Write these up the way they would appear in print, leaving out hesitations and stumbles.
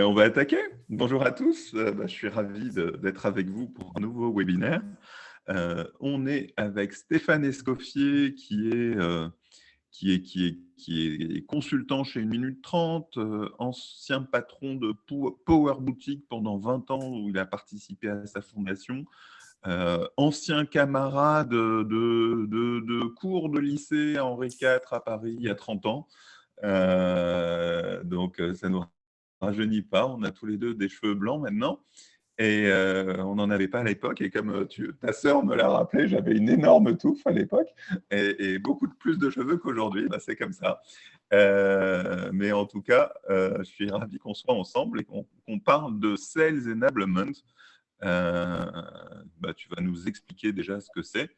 On va attaquer. Bonjour à tous. Je suis ravi d'être avec vous pour un nouveau webinaire. On est avec Stéphane Escoffier qui est consultant chez 1 minute 30, ancien patron de Power Boutique pendant 20 ans où il a participé à sa fondation, ancien camarade de cours de lycée à Henri IV à Paris il y a 30 ans. Donc, ça nous rajeunit pas. On a tous les deux des cheveux blancs maintenant. Et on n'en avait pas à l'époque. Et comme ta sœur me l'a rappelé, j'avais une énorme touffe à l'époque et beaucoup plus de cheveux qu'aujourd'hui. C'est comme ça. Mais en tout cas, je suis ravi qu'on soit ensemble et qu'on parle de Sales Enablement. Tu vas nous expliquer déjà ce que c'est.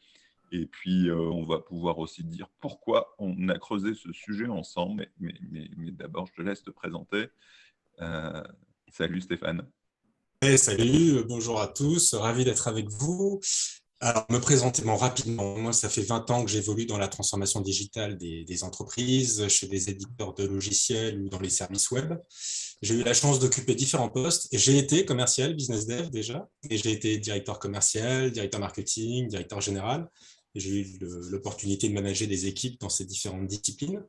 Et puis, on va pouvoir aussi dire pourquoi on a creusé ce sujet ensemble. Mais d'abord, je te laisse te présenter. Salut Stéphane. Salut, bonjour à tous, ravi d'être avec vous. Alors, me présenter rapidement, moi ça fait 20 ans que j'évolue dans la transformation digitale des entreprises, chez des éditeurs de logiciels ou dans les services web. J'ai eu la chance d'occuper différents postes et j'ai été commercial, business dev déjà, et j'ai été directeur commercial, directeur marketing, directeur général. Et j'ai eu l'opportunité de manager des équipes dans ces différentes disciplines.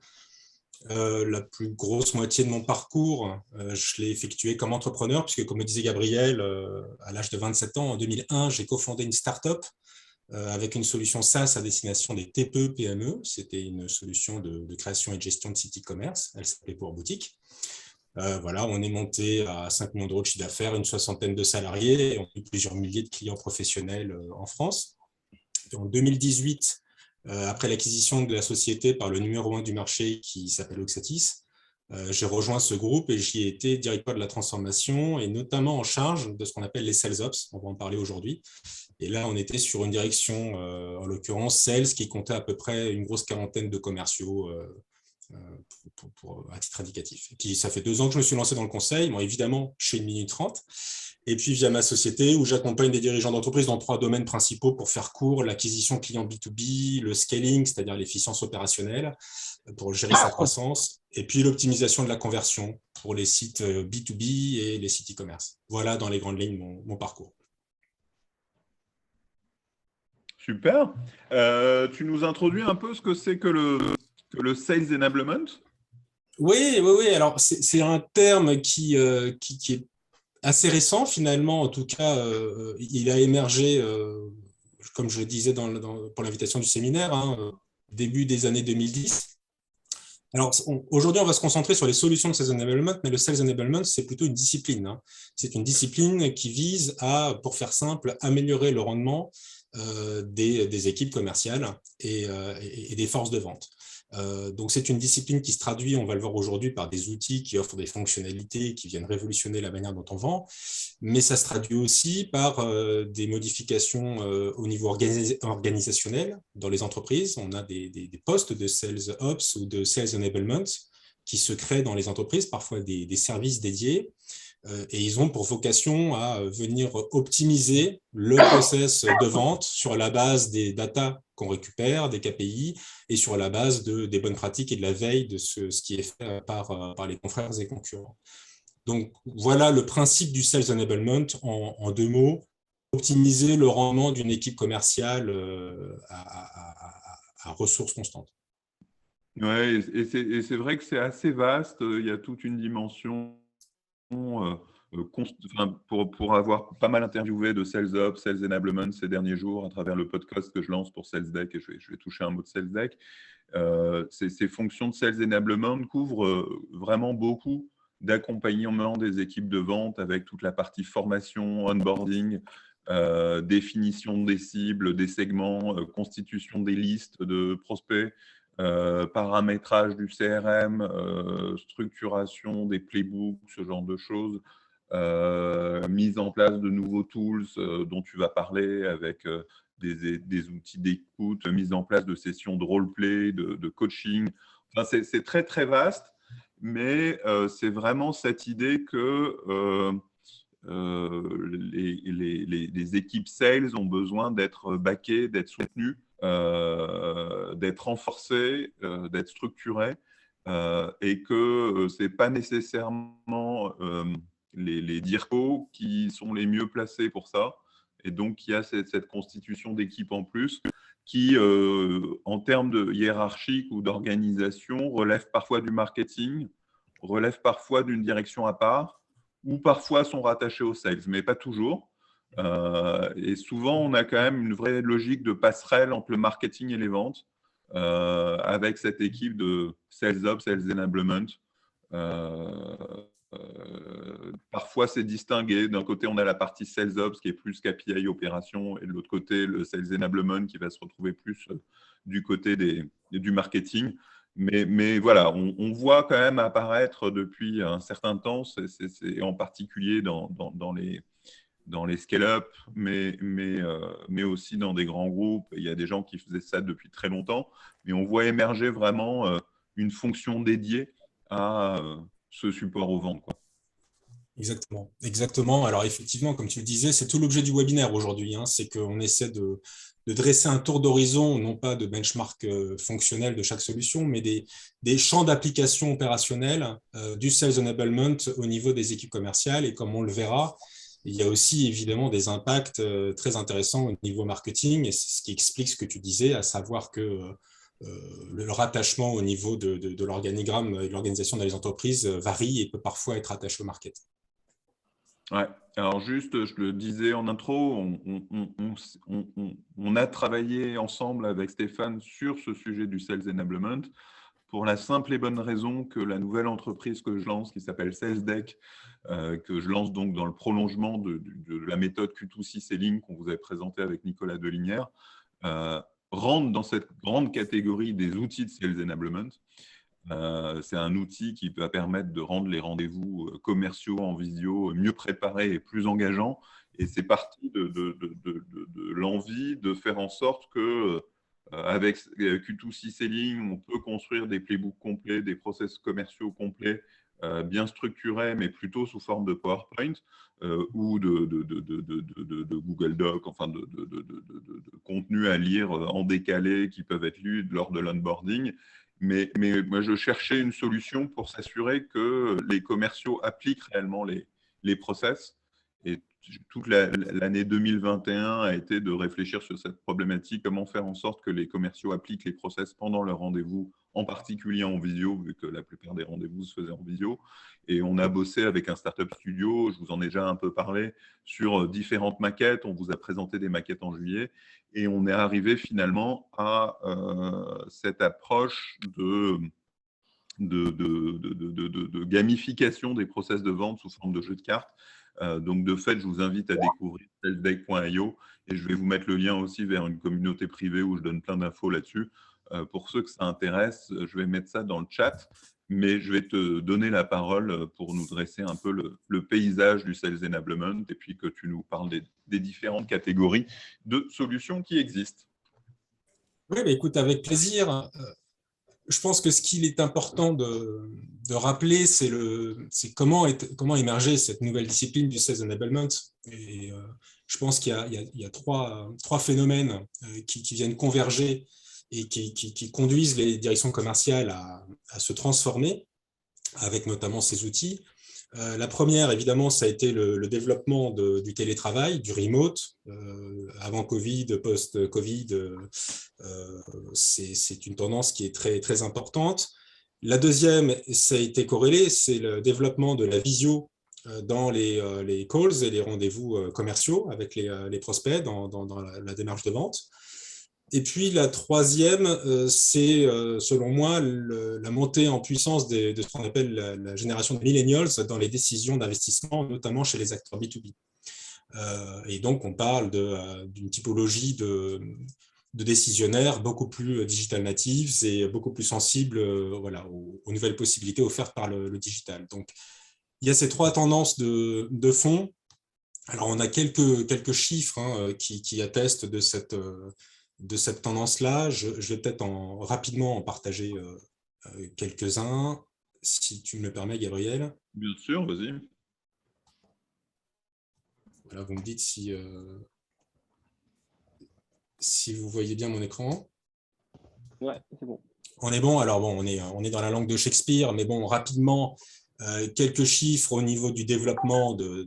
La plus grosse moitié de mon parcours, je l'ai effectué comme entrepreneur, puisque comme me disait Gabriel, à l'âge de 27 ans, en 2001, j'ai cofondé une start-up avec une solution SaaS à destination des TPE, PME. C'était une solution de création et de gestion de site e-commerce. Elle s'appelait Pour Boutique. Voilà, on est monté à 5 millions d'euros de chiffre d'affaires, une soixantaine de salariés, et on a eu plusieurs milliers de clients professionnels en France. En 2018, après l'acquisition de la société par le numéro 1 du marché qui s'appelle Oxatis, j'ai rejoint ce groupe et j'y ai été directeur de la transformation et notamment en charge de ce qu'on appelle les Sales Ops. On va en parler aujourd'hui. Et là, on était sur une direction, en l'occurrence Sales, qui comptait à peu près une grosse quarantaine de commerciaux à titre indicatif. Et puis, ça fait 2 ans que je me suis lancé dans le conseil, évidemment chez 1 minute 30. Et puis via ma société où j'accompagne des dirigeants d'entreprise dans 3 domaines principaux pour faire court: l'acquisition client B2B, le scaling, c'est-à-dire l'efficience opérationnelle pour gérer sa croissance, et puis l'optimisation de la conversion pour les sites B2B et les sites e-commerce. Voilà dans les grandes lignes mon parcours. Super. Tu nous introduis un peu ce que c'est que le Sales Enablement? Oui. Alors, c'est un terme qui est assez récent finalement. En tout cas, il a émergé, comme je le disais pour l'invitation du séminaire, début des années 2010. Alors, aujourd'hui, on va se concentrer sur les solutions de Sales Enablement, mais le Sales Enablement, c'est plutôt une discipline. C'est une discipline qui vise à, pour faire simple, améliorer le rendement des équipes commerciales et des forces de vente. Donc, c'est une discipline qui se traduit, on va le voir aujourd'hui, par des outils qui offrent des fonctionnalités qui viennent révolutionner la manière dont on vend, mais ça se traduit aussi par des modifications au niveau organisationnel dans les entreprises. On a des postes de Sales Ops ou de Sales Enablement qui se créent dans les entreprises, parfois des services dédiés, et ils ont pour vocation à venir optimiser le process de vente sur la base des data qu'on récupère, des KPI, et sur la base des bonnes pratiques et de la veille de ce qui est fait par les confrères et concurrents. Donc, voilà le principe du Sales Enablement en 2 mots: optimiser le rendement d'une équipe commerciale à ressources constantes. Ouais, et c'est vrai que c'est assez vaste. Il y a toute une dimension, pour avoir pas mal interviewé de Sales Ops, Sales Enablement ces derniers jours à travers le podcast que je lance pour Sales Deck, et je vais toucher un mot de Sales Deck. Ces fonctions de Sales Enablement couvrent vraiment beaucoup d'accompagnement des équipes de vente avec toute la partie formation, onboarding, définition des cibles, des segments, constitution des listes de prospects, paramétrage du CRM, structuration des playbooks, ce genre de choses, mise en place de nouveaux tools dont tu vas parler avec des outils d'écoute, mise en place de sessions de roleplay, de coaching. Enfin, c'est très, très vaste, mais c'est vraiment cette idée que les équipes sales ont besoin d'être backées, d'être soutenues, d'être renforcées, d'être structurées, et que ce n'est pas nécessairement les DIRCO qui sont les mieux placés pour ça. Et donc, il y a cette constitution d'équipe en plus qui, en termes de hiérarchique ou d'organisation, relève parfois du marketing, relève parfois d'une direction à part, ou parfois sont rattachés aux sales, mais pas toujours. Et souvent, on a quand même une vraie logique de passerelle entre le marketing et les ventes, avec cette équipe de Sales Ops, Sales Enablement. Parfois, c'est distingué. D'un côté, on a la partie Sales Ops qui est plus KPI opération, et de l'autre côté, le Sales Enablement qui va se retrouver plus du côté du marketing. Mais voilà, on voit quand même apparaître depuis un certain temps, c'est en particulier dans les scale-up, mais aussi dans des grands groupes. Il y a des gens qui faisaient ça depuis très longtemps, mais on voit émerger vraiment une fonction dédiée à ce support aux ventes, quoi. Exactement, exactement. Alors effectivement, comme tu le disais, c'est tout l'objet du webinaire aujourd'hui, hein, c'est qu'on essaie de dresser un tour d'horizon, non pas de benchmark fonctionnel de chaque solution, mais des champs d'application opérationnels du sales enablement au niveau des équipes commerciales. Et comme on le verra, il y a aussi évidemment des impacts très intéressants au niveau marketing, et c'est ce qui explique ce que tu disais, à savoir que le rattachement au niveau de l'organigramme et de l'organisation dans les entreprises varie et peut parfois être attaché au market. Ouais. Alors juste, je le disais en intro, on a travaillé ensemble avec Stéphane sur ce sujet du Sales Enablement pour la simple et bonne raison que la nouvelle entreprise que je lance, qui s'appelle SalesDeck, que je lance donc dans le prolongement de la méthode Q2C Selling qu'on vous avait présentée avec Nicolas Delinière, rentre dans cette grande catégorie des outils de Sales Enablement. C'est un outil qui va permettre de rendre les rendez-vous commerciaux en visio mieux préparés et plus engageants. Et c'est parti de l'envie de faire en sorte que, avec Q2C Selling, on peut construire des playbooks complets, des process commerciaux complets, bien structurés, mais plutôt sous forme de PowerPoint ou de Google Doc, enfin de contenus à lire en décalé qui peuvent être lus lors de l'onboarding. Mais moi, je cherchais une solution pour s'assurer que les commerciaux appliquent réellement les process. Et toute l'année 2021 a été de réfléchir sur cette problématique, comment faire en sorte que les commerciaux appliquent les process pendant leur rendez-vous, en particulier en visio, vu que la plupart des rendez-vous se faisaient en visio. Et on a bossé avec un startup studio, je vous en ai déjà un peu parlé, sur différentes maquettes. On vous a présenté des maquettes en juillet. Et on est arrivé finalement à cette approche de gamification des process de vente sous forme de jeu de cartes. Donc, de fait, je vous invite à découvrir salesdeck.io et je vais vous mettre le lien aussi vers une communauté privée où je donne plein d'infos là-dessus. Pour ceux que ça intéresse, je vais mettre ça dans le chat, mais je vais te donner la parole pour nous dresser un peu le paysage du Sales Enablement et puis que tu nous parles des différentes catégories de solutions qui existent. Oui, bah écoute, avec plaisir. Je pense que ce qu'il est important de rappeler, c'est comment émerger cette nouvelle discipline du Sales Enablement. Et je pense qu'il y a trois phénomènes qui viennent converger et qui conduisent les directions commerciales à se transformer, avec notamment ces outils. La première, évidemment, ça a été le développement du télétravail, du remote. Avant Covid, post-Covid, c'est une tendance qui est très, très importante. La deuxième, ça a été corrélé, c'est le développement de la visio dans les calls et les rendez-vous commerciaux avec les prospects dans la démarche de vente. Et puis la troisième, c'est selon moi la montée en puissance de ce qu'on appelle la génération de millennials dans les décisions d'investissement, notamment chez les acteurs B2B. Et donc on parle d'une typologie de décisionnaires beaucoup plus digital natives et beaucoup plus sensibles voilà, aux nouvelles possibilités offertes par le digital. Donc il y a ces trois tendances de fond. Alors on a quelques chiffres qui attestent de cette tendance-là. Je vais peut-être rapidement en partager quelques-uns, si tu me le permets, Gabriel. Bien sûr, vas-y. Voilà, vous me dites si vous voyez bien mon écran. Ouais, c'est bon. On est bon. Alors bon, on est dans la langue de Shakespeare, mais bon, rapidement, Quelques chiffres au niveau du développement de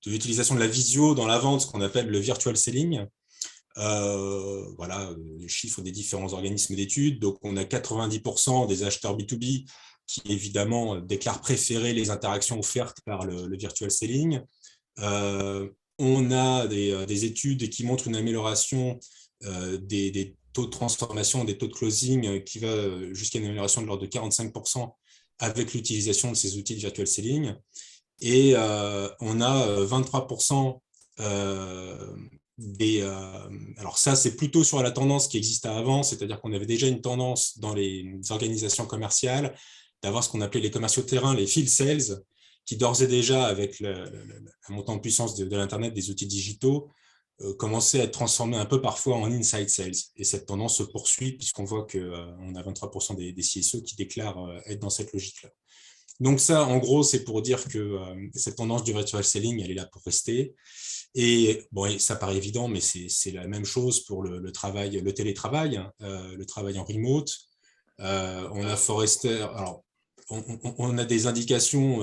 l'utilisation de la visio dans la vente, ce qu'on appelle le virtual selling. Voilà, les chiffres des différents organismes d'études. Donc, on a 90% des acheteurs B2B qui, évidemment, déclarent préférer les interactions offertes par le virtual selling. On a des études qui montrent une amélioration des taux de transformation, des taux de closing qui va jusqu'à une amélioration de l'ordre de 45% avec l'utilisation de ces outils de virtual selling. Et on a 23% alors ça, c'est plutôt sur la tendance qui existait avant, c'est-à-dire qu'on avait déjà une tendance dans les organisations commerciales d'avoir ce qu'on appelait les commerciaux terrain, les field sales, qui d'ores et déjà, avec la montée en puissance de l'Internet, des outils digitaux, commençaient à être transformés un peu parfois en inside sales. Et cette tendance se poursuit puisqu'on voit qu'on a 23% des CSE qui déclarent être dans cette logique-là. Donc ça, en gros, c'est pour dire que cette tendance du virtual selling, elle est là pour rester. Et bon, ça paraît évident, mais c'est la même chose pour le travail, le télétravail, le travail en remote. On a Forrester. Alors, on a des indications.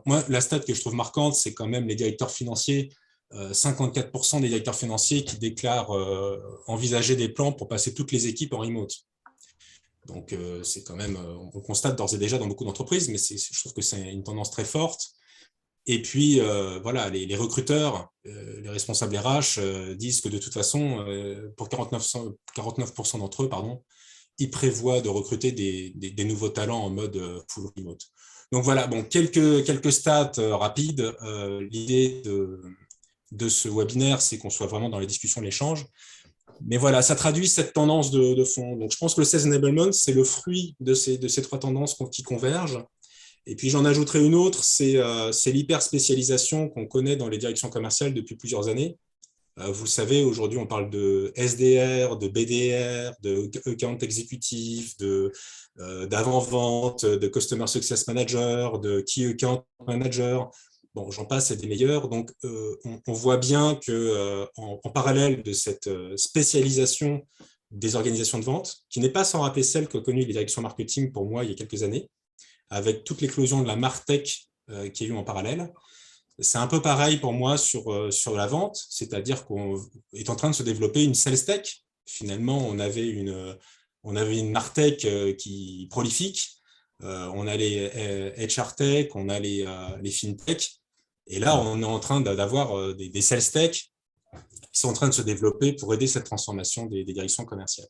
Moi, la stat que je trouve marquante, c'est quand même les directeurs financiers. 54% des directeurs financiers qui déclarent envisager des plans pour passer toutes les équipes en remote. Donc, c'est quand même, on constate d'ores et déjà dans beaucoup d'entreprises, mais je trouve que c'est une tendance très forte. Et puis, voilà, les recruteurs, les responsables RH disent que de toute façon, pour 49% d'entre eux, ils prévoient de recruter des nouveaux talents en mode full remote. Donc voilà, bon, quelques stats rapides. L'idée de ce webinaire, c'est qu'on soit vraiment dans les discussions, l'échange. Mais voilà, ça traduit cette tendance de fond. Donc je pense que le Sales Enablement, c'est le fruit de ces trois tendances qui convergent. Et puis j'en ajouterai une autre, c'est l'hyper-spécialisation qu'on connaît dans les directions commerciales depuis plusieurs années. Vous le savez, aujourd'hui, on parle de SDR, de BDR, de Account Executive, d'avant-vente, de Customer Success Manager, de Key Account Manager. Bon, j'en passe, c'est des meilleurs. Donc, on voit bien qu'en parallèle de cette spécialisation des organisations de vente, qui n'est pas sans rappeler celle que connues les directions marketing pour moi il y a quelques années, avec toute l'éclosion de la MarTech qui a eu en parallèle. C'est un peu pareil pour moi sur la vente, c'est-à-dire qu'on est en train de se développer une sales tech. Finalement, on avait une MarTech qui prolifique, on a les HR tech, on a les FinTech, et là, on est en train d'avoir des sales tech qui sont en train de se développer pour aider cette transformation des directions commerciales.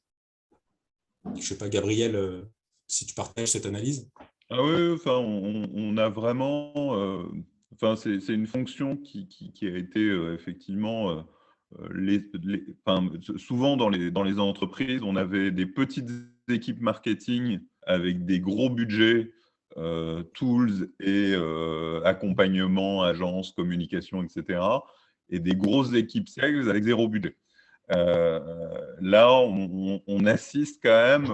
Je ne sais pas, Gabriel, si tu partages cette analyse. Ah oui, enfin, on a vraiment, enfin, c'est une fonction qui a été effectivement, enfin, souvent dans les entreprises, on avait des petites équipes marketing avec des gros budgets, tools et accompagnement, agence, communication, etc. Et des grosses équipes sales avec zéro budget. Là, on assiste quand même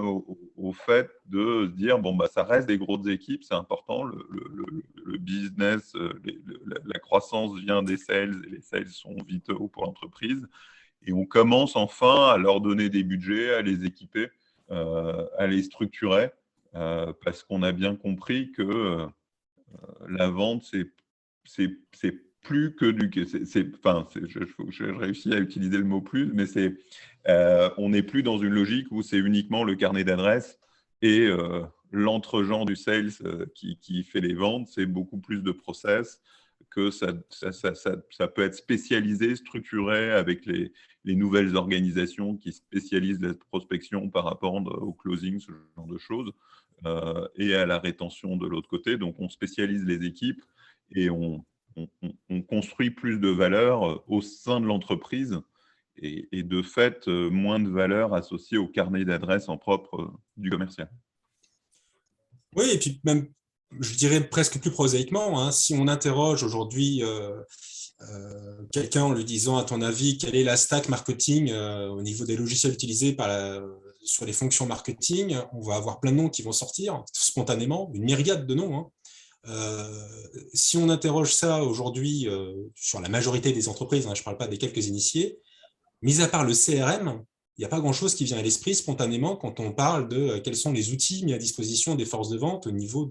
au fait de se dire, bon, bah, ça reste des grosses équipes, c'est important, le business, la croissance vient des sales et les sales sont vitaux pour l'entreprise. Et on commence enfin à leur donner des budgets, à les équiper, à les structurer, parce qu'on a bien compris que la vente, c'est plus que du... Enfin, je réussis à utiliser le mot plus, mais on n'est plus dans une logique où c'est uniquement le carnet d'adresses et l'entre-gens du sales qui fait les ventes. C'est beaucoup plus de process, que ça peut être spécialisé, structuré avec les nouvelles organisations qui spécialisent la prospection par rapport au closing, ce genre de choses, et à la rétention de l'autre côté. Donc, on spécialise les équipes et on construit plus de valeur au sein de l'entreprise et de fait, moins de valeur associée au carnet d'adresses en propre du commercial. Oui, et puis même, je dirais presque plus prosaïquement, hein, si on interroge aujourd'hui quelqu'un en lui disant, à ton avis, quelle est la stack marketing au niveau des logiciels utilisés sur les fonctions marketing, on va avoir plein de noms qui vont sortir spontanément, une myriade de noms. Hein. Si on interroge ça aujourd'hui sur la majorité des entreprises, hein, je ne parle pas des quelques initiés, mis à part le CRM, il n'y a pas grand-chose qui vient à l'esprit spontanément quand on parle de quels sont les outils mis à disposition des forces de vente au niveau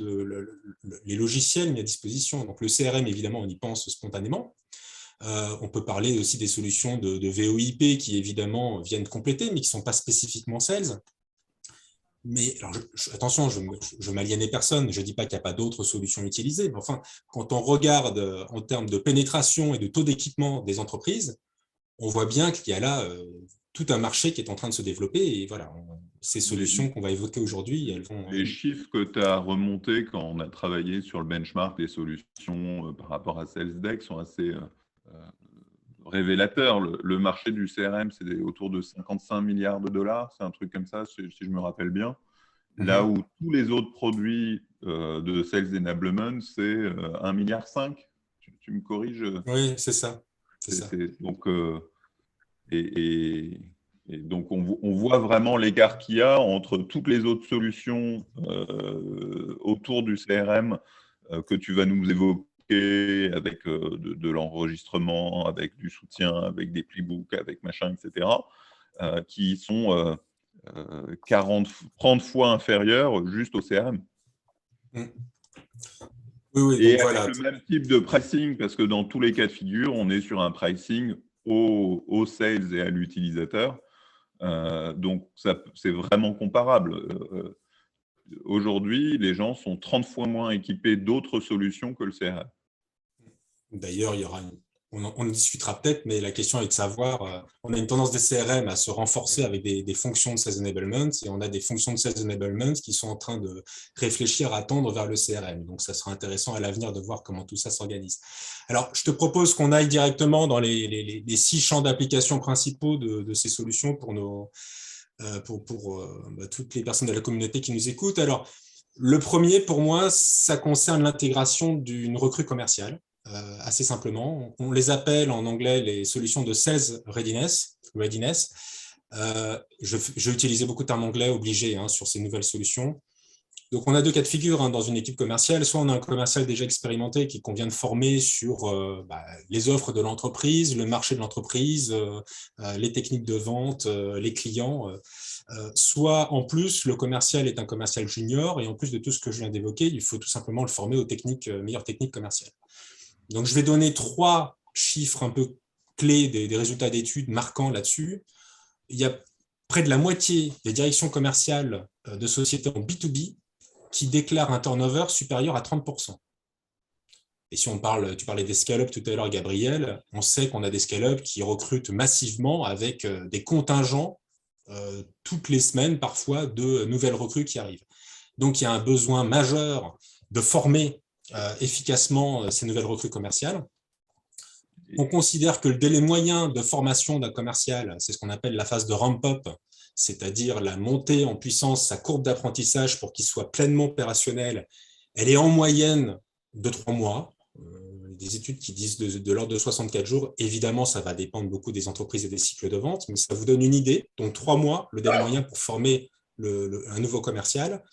les logiciels mis à disposition. Donc le CRM, évidemment, on y pense spontanément. On peut parler aussi des solutions de VoIP qui, évidemment, viennent compléter, mais qui ne sont pas spécifiquement sales. Mais alors, attention, je ne m'aliénais personne, je ne dis pas qu'il n'y a pas d'autres solutions utilisées, mais enfin, quand on regarde en termes de pénétration et de taux d'équipement des entreprises, on voit bien qu'il y a là tout un marché qui est en train de se développer. Et voilà, ces solutions qu'on va évoquer aujourd'hui, elles vont… Les chiffres que tu as remontés quand on a travaillé sur le benchmark des solutions par rapport à SalesDeck sont assez révélateurs. Le marché du CRM, c'est autour de 55 milliards de dollars, c'est un truc comme ça, si je me rappelle bien. Là où tous les autres produits de Sales Enablement, c'est 1,5 milliard. Tu me corriges? Oui, c'est ça. Donc, et donc, on voit vraiment l'écart qu'il y a entre toutes les autres solutions autour du CRM que tu vas nous évoquer avec de l'enregistrement, avec du soutien, avec des playbooks, avec machin, etc., qui sont 30 fois inférieures juste au CRM. Oui, et donc avec voilà. Le même type de pricing, parce que dans tous les cas de figure, on est sur un pricing au sales et à l'utilisateur. Donc, c'est vraiment comparable. Aujourd'hui, les gens sont 30 fois moins équipés d'autres solutions que le CRM. D'ailleurs, on en discutera peut-être, mais la question est de savoir, on a une tendance des CRM à se renforcer avec des fonctions de Sales Enablement, et on a des fonctions de Sales Enablement qui sont en train de réfléchir, à tendre vers le CRM. Donc, ça sera intéressant à l'avenir de voir comment tout ça s'organise. Alors, je te propose qu'on aille directement dans les 6 champs d'application principaux de ces solutions pour toutes les personnes de la communauté qui nous écoutent. Alors, le premier, pour moi, ça concerne l'intégration d'une recrue commerciale. Assez simplement. On les appelle en anglais les solutions de Sales Readiness. J'ai utilisé beaucoup de termes anglais obligés sur ces nouvelles solutions. Donc, on a 2 cas de figure dans une équipe commerciale. Soit on a un commercial déjà expérimenté qu'on vient de former sur les offres de l'entreprise, le marché de l'entreprise, les techniques de vente, les clients. Soit, en plus, le commercial est un commercial junior et en plus de tout ce que je viens d'évoquer, il faut tout simplement le former aux meilleures techniques commerciales. Donc, je vais donner 3 chiffres un peu clés des résultats d'études marquants là-dessus. Il y a près de la moitié des directions commerciales de sociétés en B2B qui déclarent un turnover supérieur à 30%. Et si tu parlais des scale-up tout à l'heure, Gabriel, on sait qu'on a des scale-up qui recrutent massivement avec des contingents toutes les semaines, parfois, de nouvelles recrues qui arrivent. Donc, il y a un besoin majeur de former efficacement ces nouvelles recrues commerciales. On considère que le délai moyen de formation d'un commercial, c'est ce qu'on appelle la phase de ramp-up, c'est-à-dire la montée en puissance, sa courbe d'apprentissage pour qu'il soit pleinement opérationnel, elle est en moyenne de 3 mois. Des études qui disent de l'ordre de 64 jours. Évidemment, ça va dépendre beaucoup des entreprises et des cycles de vente, mais ça vous donne une idée. Donc, 3 mois, le délai moyen pour former un nouveau commercial.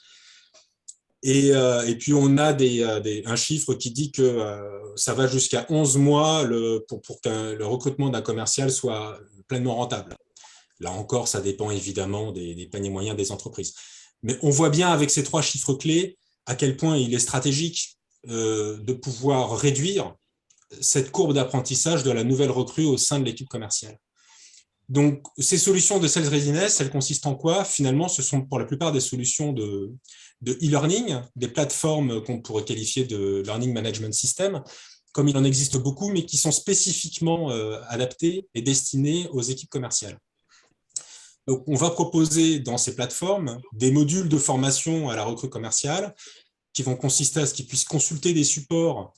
Et puis, on a un chiffre qui dit que ça va jusqu'à 11 mois pour que le recrutement d'un commercial soit pleinement rentable. Là encore, ça dépend évidemment des paniers moyens des entreprises. Mais on voit bien avec ces 3 chiffres clés à quel point il est stratégique de pouvoir réduire cette courbe d'apprentissage de la nouvelle recrue au sein de l'équipe commerciale. Donc, ces solutions de Sales Readiness, elles consistent en quoi? Finalement, ce sont pour la plupart des solutions de e-learning, des plateformes qu'on pourrait qualifier de learning management system, comme il en existe beaucoup, mais qui sont spécifiquement adaptées et destinées aux équipes commerciales. Donc, on va proposer dans ces plateformes des modules de formation à la recrue commerciale qui vont consister à ce qu'ils puissent consulter des supports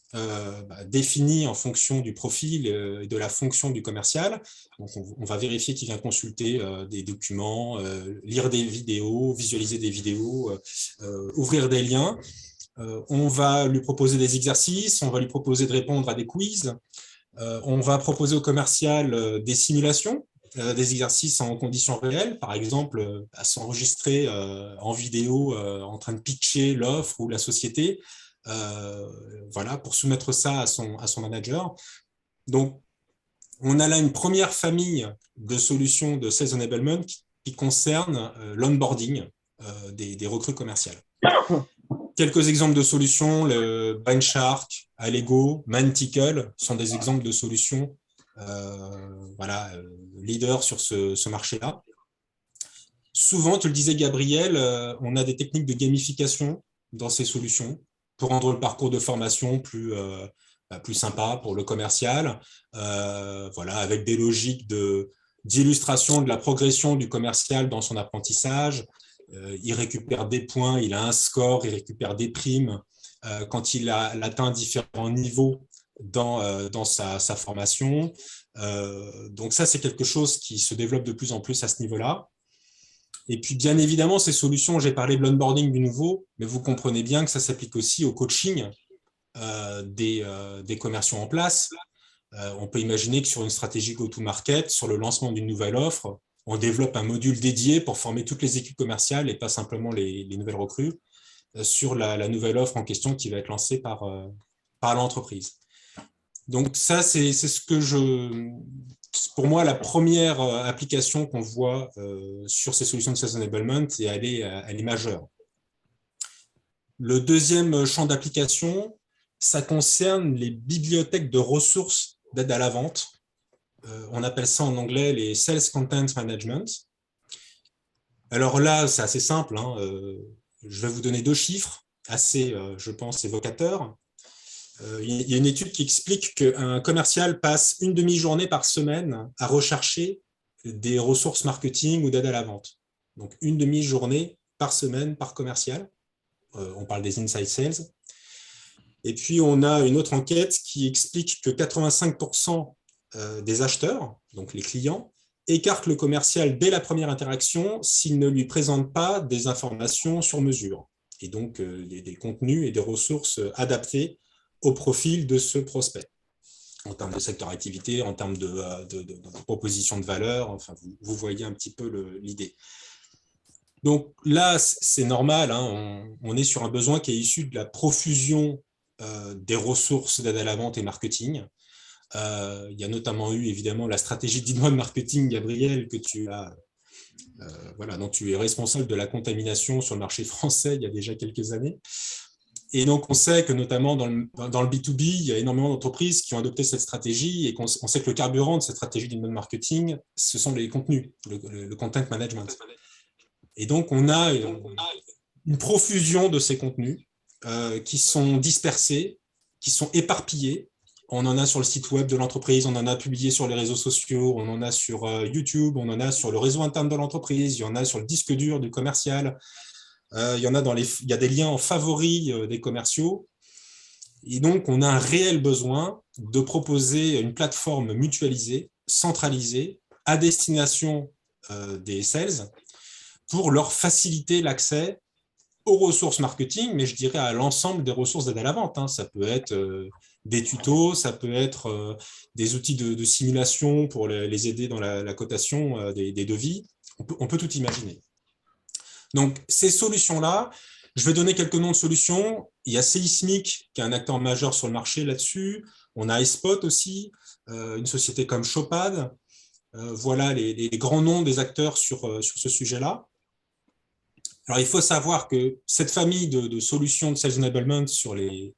définis en fonction du profil et de la fonction du commercial. Donc, on va vérifier qu'il vient consulter des documents, lire des vidéos, visualiser des vidéos, ouvrir des liens. On va lui proposer des exercices, on va lui proposer de répondre à des quiz. On va proposer au commercial des simulations, des exercices en conditions réelles, par exemple à s'enregistrer en vidéo en train de pitcher l'offre ou la société, voilà, pour soumettre ça à son manager. Donc, on a là une première famille de solutions de Sales Enablement qui concerne l'onboarding des recrues commerciales. Quelques exemples de solutions, le Brainshark, Allego, Manticle sont des exemples de solutions leaders sur ce marché-là. Souvent, tu le disais Gabriel, on a des techniques de gamification dans ces solutions pour rendre le parcours de formation plus sympa pour le commercial, avec des logiques d'illustration de la progression du commercial dans son apprentissage. Il récupère des points, il a un score, il récupère des primes quand il a atteint différents niveaux dans sa formation. Donc ça, c'est quelque chose qui se développe de plus en plus à ce niveau-là. Et puis, bien évidemment, ces solutions, j'ai parlé de l'onboarding du nouveau, mais vous comprenez bien que ça s'applique aussi au coaching des commerciaux en place. On peut imaginer que sur une stratégie go-to-market, sur le lancement d'une nouvelle offre, on développe un module dédié pour former toutes les équipes commerciales et pas simplement les nouvelles recrues sur la nouvelle offre en question qui va être lancée par l'entreprise. Donc ça, c'est ce que pour moi, la première application qu'on voit sur ces solutions de sales enablement, et elle est majeure. Le deuxième champ d'application, ça concerne les bibliothèques de ressources d'aide à la vente. On appelle ça en anglais les Sales Content Management. Alors là, c'est assez simple. Je vais vous donner 2 chiffres assez, je pense, évocateurs. Il y a une étude qui explique qu'un commercial passe une demi-journée par semaine à rechercher des ressources marketing ou d'aide à la vente. Donc, une demi-journée par semaine par commercial. On parle des inside sales. Et puis, on a une autre enquête qui explique que 85% des acheteurs, donc les clients, écartent le commercial dès la première interaction s'il ne lui présente pas des informations sur mesure. Et donc, des contenus et des ressources adaptés au profil de ce prospect, en termes de secteur activité, en termes de proposition de valeur. Enfin, vous voyez un petit peu l'idée. Donc là, c'est normal, on est sur un besoin qui est issu de la profusion des ressources d'aide à la vente et marketing. Il y a notamment eu, évidemment, la stratégie d'inbound marketing, Gabriel, que tu as, dont tu es responsable de la contamination sur le marché français il y a déjà quelques années. Et donc, on sait que notamment dans le B2B, il y a énormément d'entreprises qui ont adopté cette stratégie et on sait que le carburant de cette stratégie d'inbound marketing, ce sont les contenus, le content management. Et donc, on a une profusion de ces contenus qui sont dispersés, qui sont éparpillés. On en a sur le site web de l'entreprise, on en a publié sur les réseaux sociaux, on en a sur YouTube, on en a sur le réseau interne de l'entreprise, il y en a sur le disque dur du commercial. Il y a des liens en favoris des commerciaux. Et donc, on a un réel besoin de proposer une plateforme mutualisée, centralisée, à destination des sales, pour leur faciliter l'accès aux ressources marketing, mais je dirais à l'ensemble des ressources d'aide à la vente. Ça peut être des tutos, ça peut être des outils de simulation pour les aider dans la cotation des devis. On peut tout imaginer. Donc, ces solutions-là, je vais donner quelques noms de solutions. Il y a Seismic, qui est un acteur majeur sur le marché là-dessus. On a iSpot aussi, une société comme Shopad. Voilà les grands noms des acteurs sur ce sujet-là. Alors, il faut savoir que cette famille de solutions de Sales Enablement sur les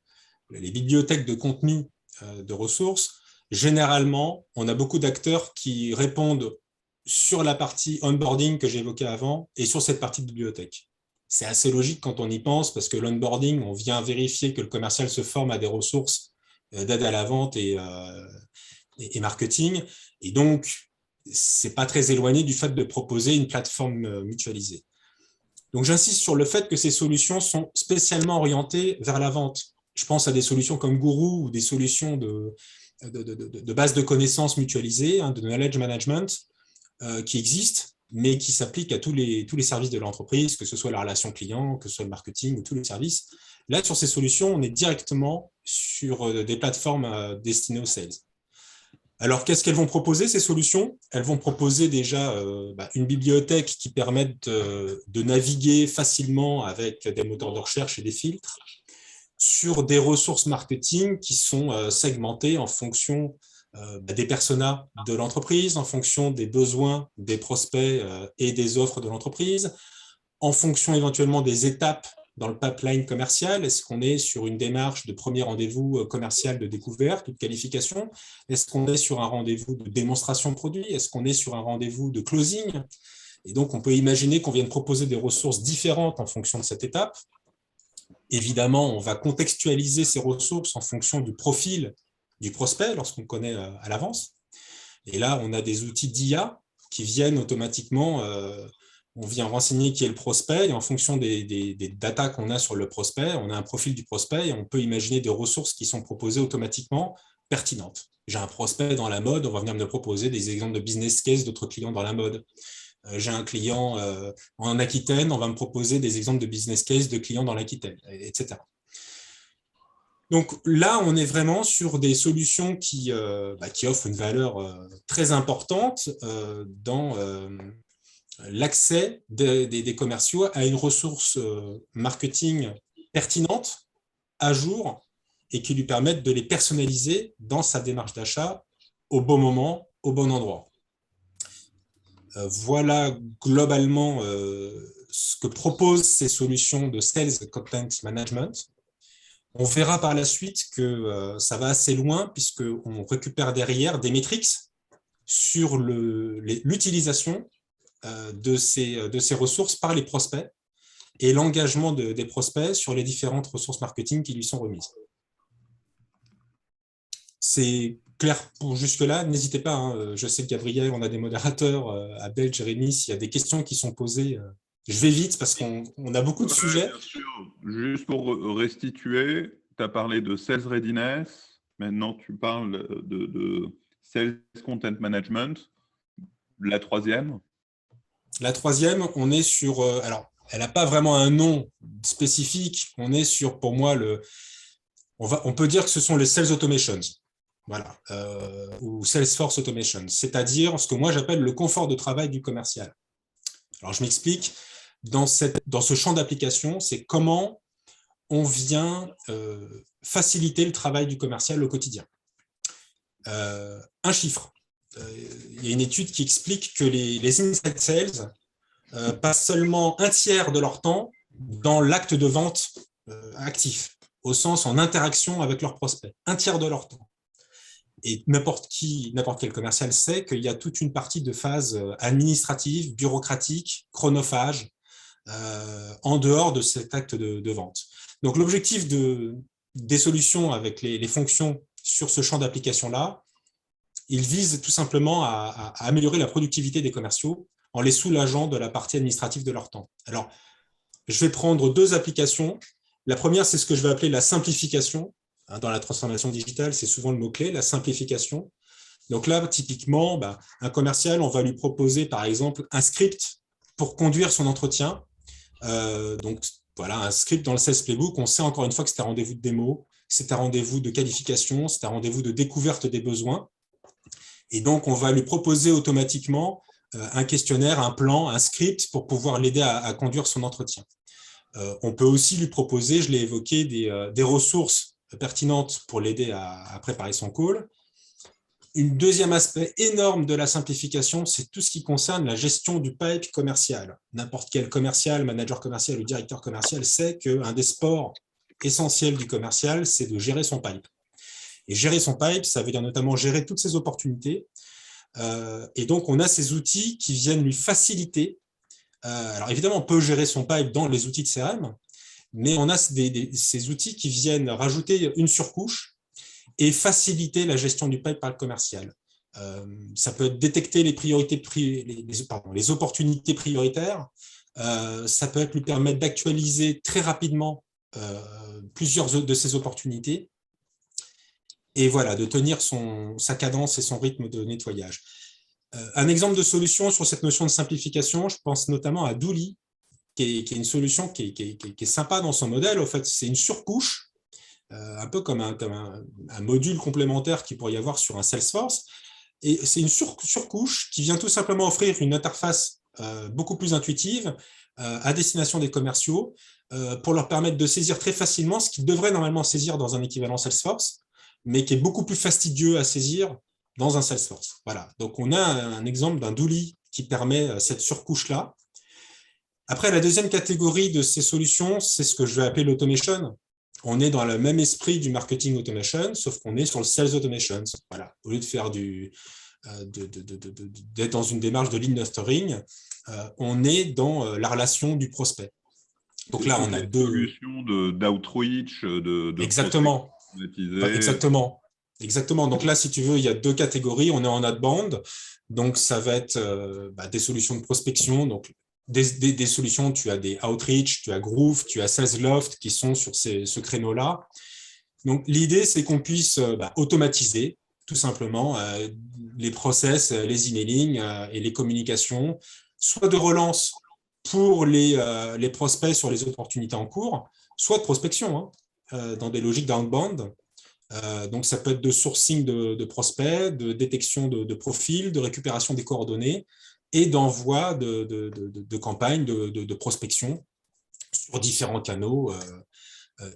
bibliothèques de contenu de ressources, généralement, on a beaucoup d'acteurs qui répondent sur la partie onboarding que j'évoquais avant et sur cette partie de bibliothèque. C'est assez logique quand on y pense parce que l'onboarding, on vient vérifier que le commercial se forme à des ressources d'aide à la vente et marketing. Et donc, ce n'est pas très éloigné du fait de proposer une plateforme mutualisée. Donc, j'insiste sur le fait que ces solutions sont spécialement orientées vers la vente. Je pense à des solutions comme Guru ou des solutions de base de connaissances mutualisées, de knowledge management, qui existent, mais qui s'appliquent à tous les services de l'entreprise, que ce soit la relation client, que ce soit le marketing ou tous les services. Là, sur ces solutions, on est directement sur des plateformes destinées aux sales. Alors, qu'est-ce qu'elles vont proposer, ces solutions? Elles vont proposer déjà une bibliothèque qui permette de naviguer facilement avec des moteurs de recherche et des filtres sur des ressources marketing qui sont segmentées en fonction des personas de l'entreprise, en fonction des besoins des prospects et des offres de l'entreprise, en fonction éventuellement des étapes dans le pipeline commercial. Est-ce qu'on est sur une démarche de premier rendez-vous commercial de découverte ou de qualification? Est-ce qu'on est sur un rendez-vous de démonstration de produit? Est-ce qu'on est sur un rendez-vous de closing? Et donc, on peut imaginer qu'on vienne proposer des ressources différentes en fonction de cette étape. Évidemment, on va contextualiser ces ressources en fonction du profil du prospect lorsqu'on connaît à l'avance. Et là, on a des outils d'IA qui viennent automatiquement, on vient renseigner qui est le prospect, et en fonction des datas qu'on a sur le prospect, on a un profil du prospect et on peut imaginer des ressources qui sont proposées automatiquement pertinentes. J'ai un prospect dans la mode, on va venir me proposer des exemples de business case d'autres clients dans la mode. J'ai un client en Aquitaine, on va me proposer des exemples de business case de clients dans l'Aquitaine, etc. Donc là, on est vraiment sur des solutions qui offrent une valeur très importante dans l'accès des commerciaux à une ressource marketing pertinente, à jour, et qui lui permettent de les personnaliser dans sa démarche d'achat au bon moment, au bon endroit. Voilà globalement ce que proposent ces solutions de Sales Content Management. On verra par la suite que ça va assez loin puisqu'on récupère derrière des métriques sur l'utilisation de ces ressources par les prospects et l'engagement des prospects sur les différentes ressources marketing qui lui sont remises. C'est clair pour jusque-là, n'hésitez pas, hein, je sais que Gabriel, on a des modérateurs, Abel, Jérémy, s'il y a des questions qui sont posées, je vais vite parce qu'on a beaucoup de sujets. Bien sûr. Juste pour restituer, tu as parlé de Sales Readiness, maintenant tu parles de Sales Content Management. La troisième? La troisième, on est sur, alors elle n'a pas vraiment un nom spécifique, on est sur, pour moi, on peut dire que ce sont les Sales Automations. Voilà, ou Salesforce Automation, c'est-à-dire ce que moi j'appelle le confort de travail du commercial. Alors je m'explique, dans ce champ d'application, c'est comment on vient faciliter le travail du commercial au quotidien. Un chiffre, il y a une étude qui explique que les inside sales passent seulement un tiers de leur temps dans l'acte de vente actif, au sens en interaction avec leurs prospects, un tiers de leur temps. Et n'importe quel commercial sait qu'il y a toute une partie de phase administrative, bureaucratique, chronophage, en dehors de cet acte de vente. Donc l'objectif des solutions avec les fonctions sur ce champ d'application-là, il vise tout simplement à améliorer la productivité des commerciaux en les soulageant de la partie administrative de leur temps. Alors, je vais prendre deux applications. La première, c'est ce que je vais appeler la simplification. Dans la transformation digitale, c'est souvent le mot-clé, la simplification. Donc là, typiquement, un commercial, on va lui proposer, par exemple, un script pour conduire son entretien. Donc, voilà, un script dans le Sales Playbook. On sait encore une fois que c'est un rendez-vous de démo, c'est un rendez-vous de qualification, c'est un rendez-vous de découverte des besoins. Et donc, on va lui proposer automatiquement un questionnaire, un plan, un script pour pouvoir l'aider à conduire son entretien. On peut aussi lui proposer, je l'ai évoqué, des ressources pertinentes pour l'aider à préparer son call. Un deuxième aspect énorme de la simplification, c'est tout ce qui concerne la gestion du pipe commercial. N'importe quel commercial, manager commercial ou directeur commercial sait qu'un des sports essentiels du commercial, c'est de gérer son pipe. Et gérer son pipe, ça veut dire notamment gérer toutes ces opportunités. Et donc, on a ces outils qui viennent lui faciliter. Alors évidemment, on peut gérer son pipe dans les outils de CRM, mais on a ces outils qui viennent rajouter une surcouche et faciliter la gestion du pipe par le commercial. Ça peut être détecter les opportunités prioritaires. Ça peut être lui permettre d'actualiser très rapidement plusieurs de ces opportunités. Et voilà, de tenir sa cadence et son rythme de nettoyage. Un exemple de solution sur cette notion de simplification, je pense notamment à Dooli, qui est une solution qui est sympa dans son modèle. En fait, c'est une surcouche, un peu comme un module complémentaire qu'il pourrait y avoir sur un Salesforce. Et c'est une surcouche qui vient tout simplement offrir une interface beaucoup plus intuitive à destination des commerciaux pour leur permettre de saisir très facilement ce qu'ils devraient normalement saisir dans un équivalent Salesforce, mais qui est beaucoup plus fastidieux à saisir dans un Salesforce. Voilà. Donc, on a un exemple d'un Dooli qui permet cette surcouche-là. Après, la deuxième catégorie de ces solutions, c'est ce que je vais appeler l'automation. On est dans le même esprit du marketing automation, sauf qu'on est sur le sales automation. Voilà. Au lieu de faire d'être dans une démarche de lead nurturing, on est dans la relation du prospect. Donc là, on a deux solutions d'outreach, de exactement. Exactement. Exactement. Donc là, si tu veux, il y a deux catégories. On est en outbound. Donc, ça va être des solutions de prospection. Donc, des solutions, tu as des outreach, tu as Groove, tu as Salesloft qui sont sur ce créneau-là. Donc, l'idée, c'est qu'on puisse automatiser tout simplement les process, les emailing et les communications, soit de relance pour les prospects sur les opportunités en cours, soit de prospection dans des logiques d'outbound. Donc, ça peut être de sourcing de prospects, de détection de profils, de récupération des coordonnées et d'envoi de campagnes de prospection sur différents canaux,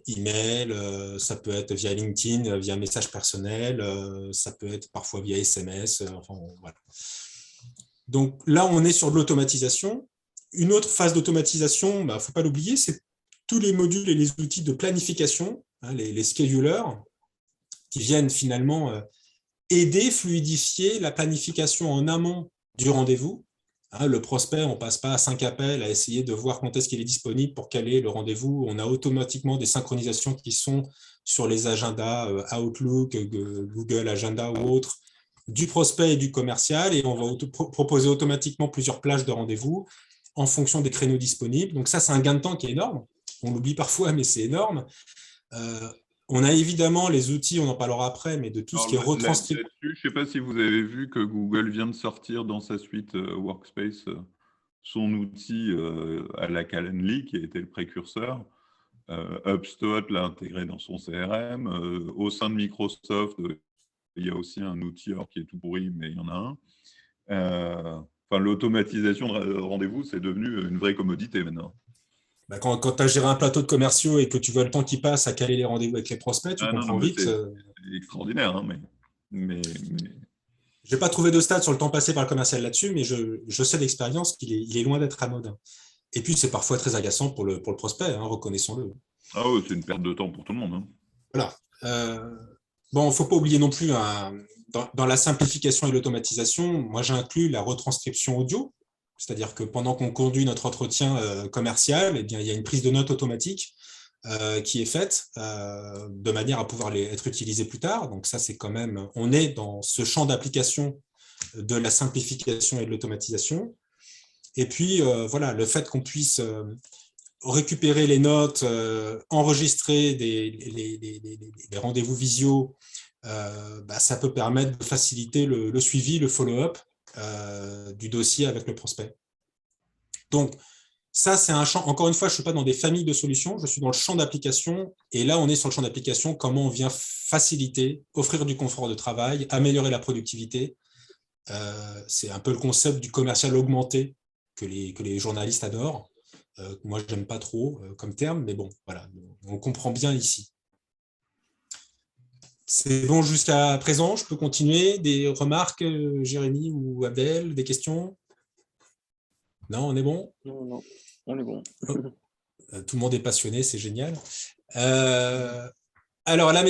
email, ça peut être via LinkedIn, via message personnel, ça peut être parfois via SMS. Enfin, voilà. Donc là, on est sur de l'automatisation. Une autre phase d'automatisation, il ne faut pas l'oublier, c'est tous les modules et les outils de planification, les schedulers, qui viennent finalement aider, fluidifier la planification en amont du rendez-vous. Le prospect, on ne passe pas à 5 appels à essayer de voir quand est-ce qu'il est disponible pour caler le rendez-vous. On a automatiquement des synchronisations qui sont sur les agendas Outlook, Google Agenda ou autres, du prospect et du commercial, et on va proposer automatiquement plusieurs plages de rendez-vous en fonction des créneaux disponibles. Donc ça, c'est un gain de temps qui est énorme. On l'oublie parfois, mais c'est énorme. On a évidemment les outils, on en parlera après, mais de tout ce qui est retranscrit. Je ne sais pas si vous avez vu que Google vient de sortir dans sa suite Workspace son outil à la Calendly, qui a été le précurseur. HubSpot l'a intégré dans son CRM. Au sein de Microsoft, il y a aussi un outil qui est tout pourri, mais il y en a un. L'automatisation de rendez-vous, c'est devenu une vraie commodité maintenant. Quand tu as géré un plateau de commerciaux et que tu vois le temps qui passe à caler les rendez-vous avec les prospects, tu comprends vite. C'est extraordinaire, mais... Je n'ai pas trouvé de stats sur le temps passé par le commercial là-dessus, mais je sais d'expérience qu'il est loin d'être anodin. Et puis, c'est parfois très agaçant pour le prospect, reconnaissons-le. Ah oui, c'est une perte de temps pour tout le monde. Voilà. Il ne faut pas oublier non plus, dans la simplification et l'automatisation, moi j'inclus la retranscription audio, c'est-à-dire que pendant qu'on conduit notre entretien commercial, il y a une prise de notes automatique qui est faite de manière à pouvoir être utilisée plus tard. Donc ça, c'est quand même, on est dans ce champ d'application de la simplification et de l'automatisation. Et puis, le fait qu'on puisse récupérer les notes, enregistrer les rendez-vous visio, ça peut permettre de faciliter le suivi, le follow-up du dossier avec le prospect. Donc, ça, c'est un champ. Encore une fois, je ne suis pas dans des familles de solutions, je suis dans le champ d'application. Et là, on est sur le champ d'application, comment on vient faciliter, offrir du confort de travail, améliorer la productivité. C'est un peu le concept du commercial augmenté que les journalistes adorent. Moi, je n'aime pas trop comme terme, mais bon, voilà, on comprend bien ici. C'est bon jusqu'à présent, je peux continuer. Des remarques, Jérémy ou Abdel, des questions? Non, on est bon? Non, on est bon. Tout le monde est passionné, c'est génial. Alors, là,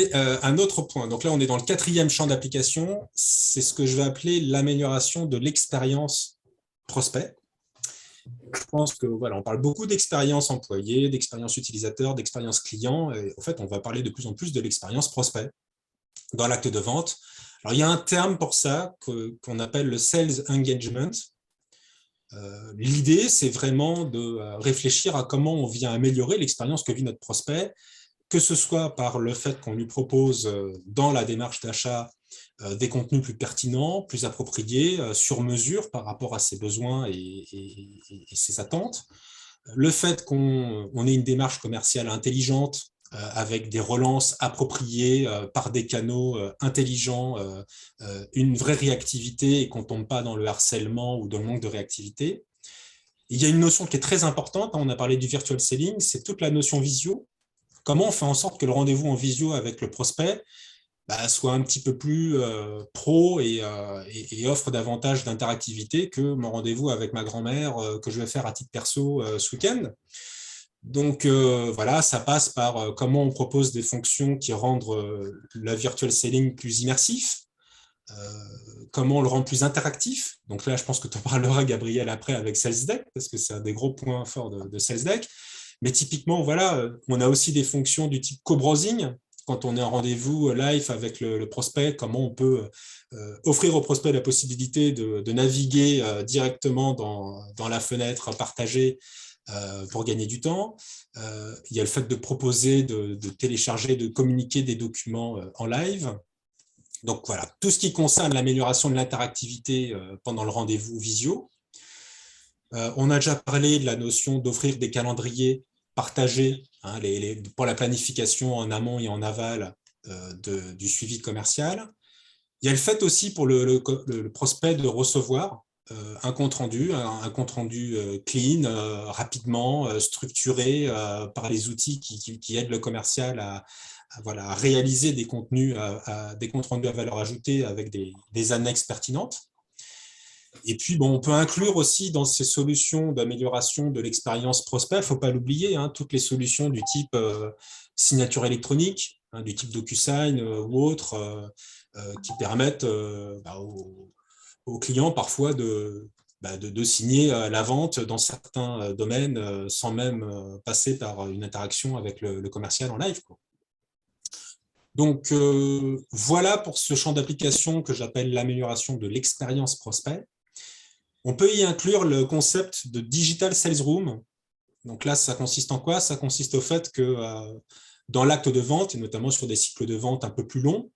un autre point. Donc là, on est dans le 4e champ d'application. C'est ce que je vais appeler l'amélioration de l'expérience prospect. Je pense que voilà, on parle beaucoup d'expérience employée, d'expérience utilisateur, d'expérience client. Et en fait, on va parler de plus en plus de l'expérience prospect dans l'acte de vente. Alors, il y a un terme pour ça qu'on appelle le sales engagement. L'idée, c'est vraiment de réfléchir à comment on vient améliorer l'expérience que vit notre prospect, que ce soit par le fait qu'on lui propose dans la démarche d'achat des contenus plus pertinents, plus appropriés, sur mesure par rapport à ses besoins et ses attentes. Le fait qu'on ait une démarche commerciale intelligente avec des relances appropriées par des canaux intelligents, une vraie réactivité et qu'on ne tombe pas dans le harcèlement ou dans le manque de réactivité. Il y a une notion qui est très importante, on a parlé du virtual selling, c'est toute la notion visio. Comment on fait en sorte que le rendez-vous en visio avec le prospect soit un petit peu plus pro et offre davantage d'interactivité que mon rendez-vous avec ma grand-mère que je vais faire à titre perso ce week-end. Donc voilà, ça passe par comment on propose des fonctions qui rendent la virtual selling plus immersif, comment on le rend plus interactif. Donc là, je pense que tu en parleras, Gabriel, après avec SalesDeck, parce que c'est un des gros points forts de SalesDeck. Mais typiquement, voilà, on a aussi des fonctions du type co-browsing. Quand on est en rendez-vous live avec le prospect, comment on peut offrir au prospect la possibilité de naviguer directement dans la fenêtre partagée pour gagner du temps. Il y a le fait de proposer, de télécharger, de communiquer des documents en live. Donc voilà, tout ce qui concerne l'amélioration de l'interactivité pendant le rendez-vous visio. On a déjà parlé de la notion d'offrir des calendriers partagés pour la planification en amont et en aval du suivi commercial. Il y a le fait aussi pour le prospect de recevoir un compte rendu clean, rapidement, structuré par les outils qui aident le commercial à réaliser des contenus, des comptes rendus à valeur ajoutée avec des annexes pertinentes. Et puis, on peut inclure aussi dans ces solutions d'amélioration de l'expérience prospect, il ne faut pas l'oublier, toutes les solutions du type signature électronique, du type DocuSign ou autres, qui permettent aux clients parfois de signer la vente dans certains domaines sans même passer par une interaction avec le commercial en live, quoi. Donc, voilà pour ce champ d'application que j'appelle l'amélioration de l'expérience prospect. On peut y inclure le concept de Digital Sales Room. Donc là, ça consiste en quoi? Ça consiste au fait que dans l'acte de vente, et notamment sur des cycles de vente un peu plus longs,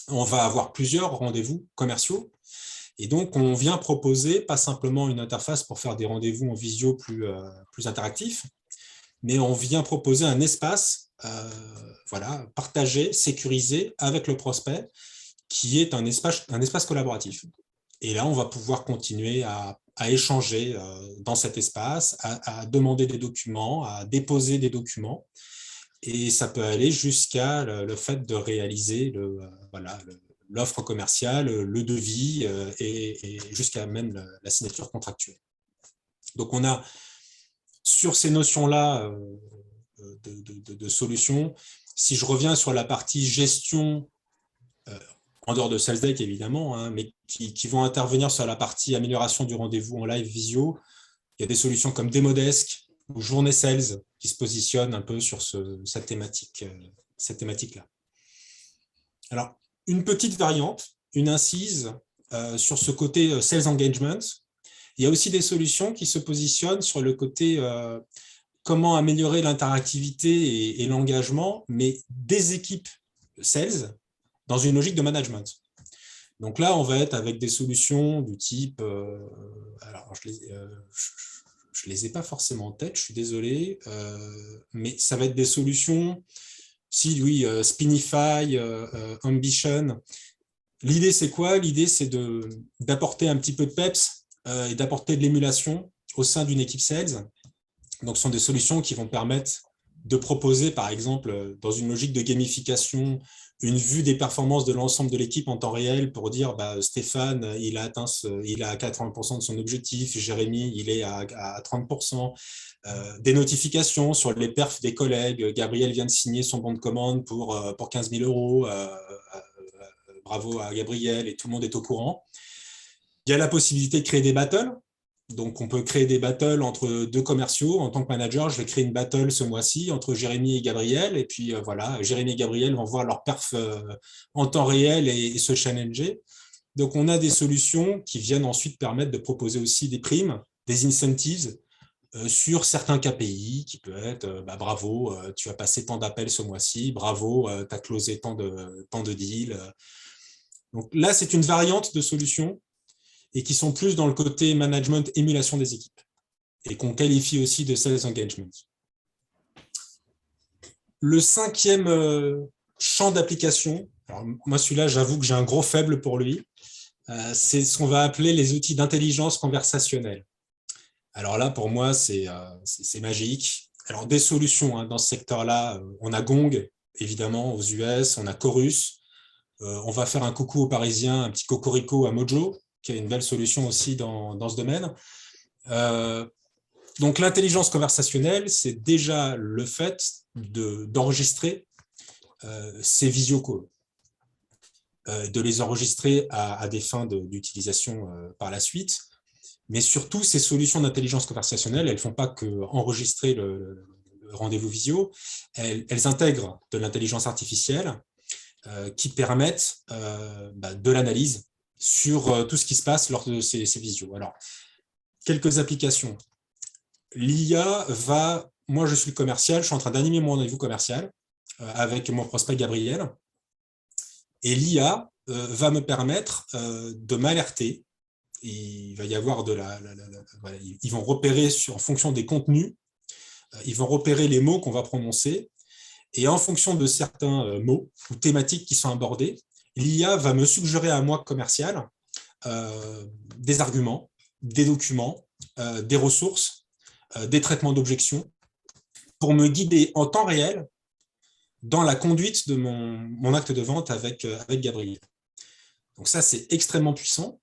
on va avoir plusieurs rendez-vous commerciaux. Et donc, on vient proposer pas simplement une interface pour faire des rendez-vous en visio plus interactifs, mais on vient proposer un espace partagé, sécurisé avec le prospect, qui est un espace collaboratif. Et là, on va pouvoir continuer à échanger dans cet espace, à demander des documents, à déposer des documents. Et ça peut aller jusqu'à le fait de réaliser l'offre commerciale, le devis et jusqu'à même la signature contractuelle. Donc, on a sur ces notions-là de solutions, si je reviens sur la partie gestion, en dehors de SalesDeck évidemment, mais qui vont intervenir sur la partie amélioration du rendez-vous en live visio, il y a des solutions comme Demodesk ou Journée Sales qui se positionnent un peu sur cette thématique-là. Alors, une petite variante, une incise sur ce côté Sales Engagement. Il y a aussi des solutions qui se positionnent sur le côté comment améliorer l'interactivité et l'engagement, mais des équipes sales dans une logique de management. Donc là, on va être avec des solutions du type... alors, je ne les ai pas forcément en tête, je suis désolé, mais ça va être des solutions, Spinify, Ambition. L'idée, c'est quoi? L'idée, c'est d'apporter un petit peu de peps et d'apporter de l'émulation au sein d'une équipe sales. Donc, ce sont des solutions qui vont permettre de proposer, par exemple, dans une logique de gamification, une vue des performances de l'ensemble de l'équipe en temps réel pour dire Stéphane, il a 80% de son objectif, Jérémy, il est à 30%. Des notifications sur les perfs des collègues. Gabriel vient de signer son bon de commande pour 15 000 €. Bravo à Gabriel et tout le monde est au courant. Il y a la possibilité de créer des battles. Donc, on peut créer des battles entre deux commerciaux. En tant que manager, je vais créer une battle ce mois-ci entre Jérémy et Gabriel. Et puis, Jérémy et Gabriel vont voir leur perf en temps réel et se challenger. Donc, on a des solutions qui viennent ensuite permettre de proposer aussi des primes, des incentives sur certains KPI qui peut être bravo, tu as passé tant d'appels ce mois-ci, bravo, tu as closé tant de deals. Donc là, c'est une variante de solutions et qui sont plus dans le côté management, émulation des équipes, et qu'on qualifie aussi de sales engagement. Le cinquième champ d'application, alors moi celui-là, j'avoue que j'ai un gros faible pour lui, c'est ce qu'on va appeler les outils d'intelligence conversationnelle. Alors là, pour moi, c'est magique. Alors des solutions dans ce secteur-là, on a Gong, évidemment, aux US, on a Chorus, On va faire un coucou aux Parisiens, un petit cocorico à Mojo, qui est une belle solution aussi dans ce domaine. Donc, l'intelligence conversationnelle, c'est déjà le fait d'enregistrer ces visiocalls, de les enregistrer à des fins d'utilisation par la suite. Mais surtout, ces solutions d'intelligence conversationnelle, elles ne font pas qu'enregistrer le rendez-vous visio, elles intègrent de l'intelligence artificielle qui permettent de l'analyse sur tout ce qui se passe lors de ces visios. Alors, quelques applications. L'IA va... Moi, je suis le commercial, je suis en train d'animer mon rendez-vous commercial avec mon prospect Gabriel. Et l'IA va me permettre de m'alerter. Il va y avoir voilà, ils vont repérer en fonction des contenus, ils vont repérer les mots qu'on va prononcer, et en fonction de certains mots ou thématiques qui sont abordés, l'IA va me suggérer à moi commercial des arguments, des documents, des ressources, des traitements d'objections, pour me guider en temps réel dans la conduite de mon acte de vente avec Gabriel. Donc ça, c'est extrêmement puissant.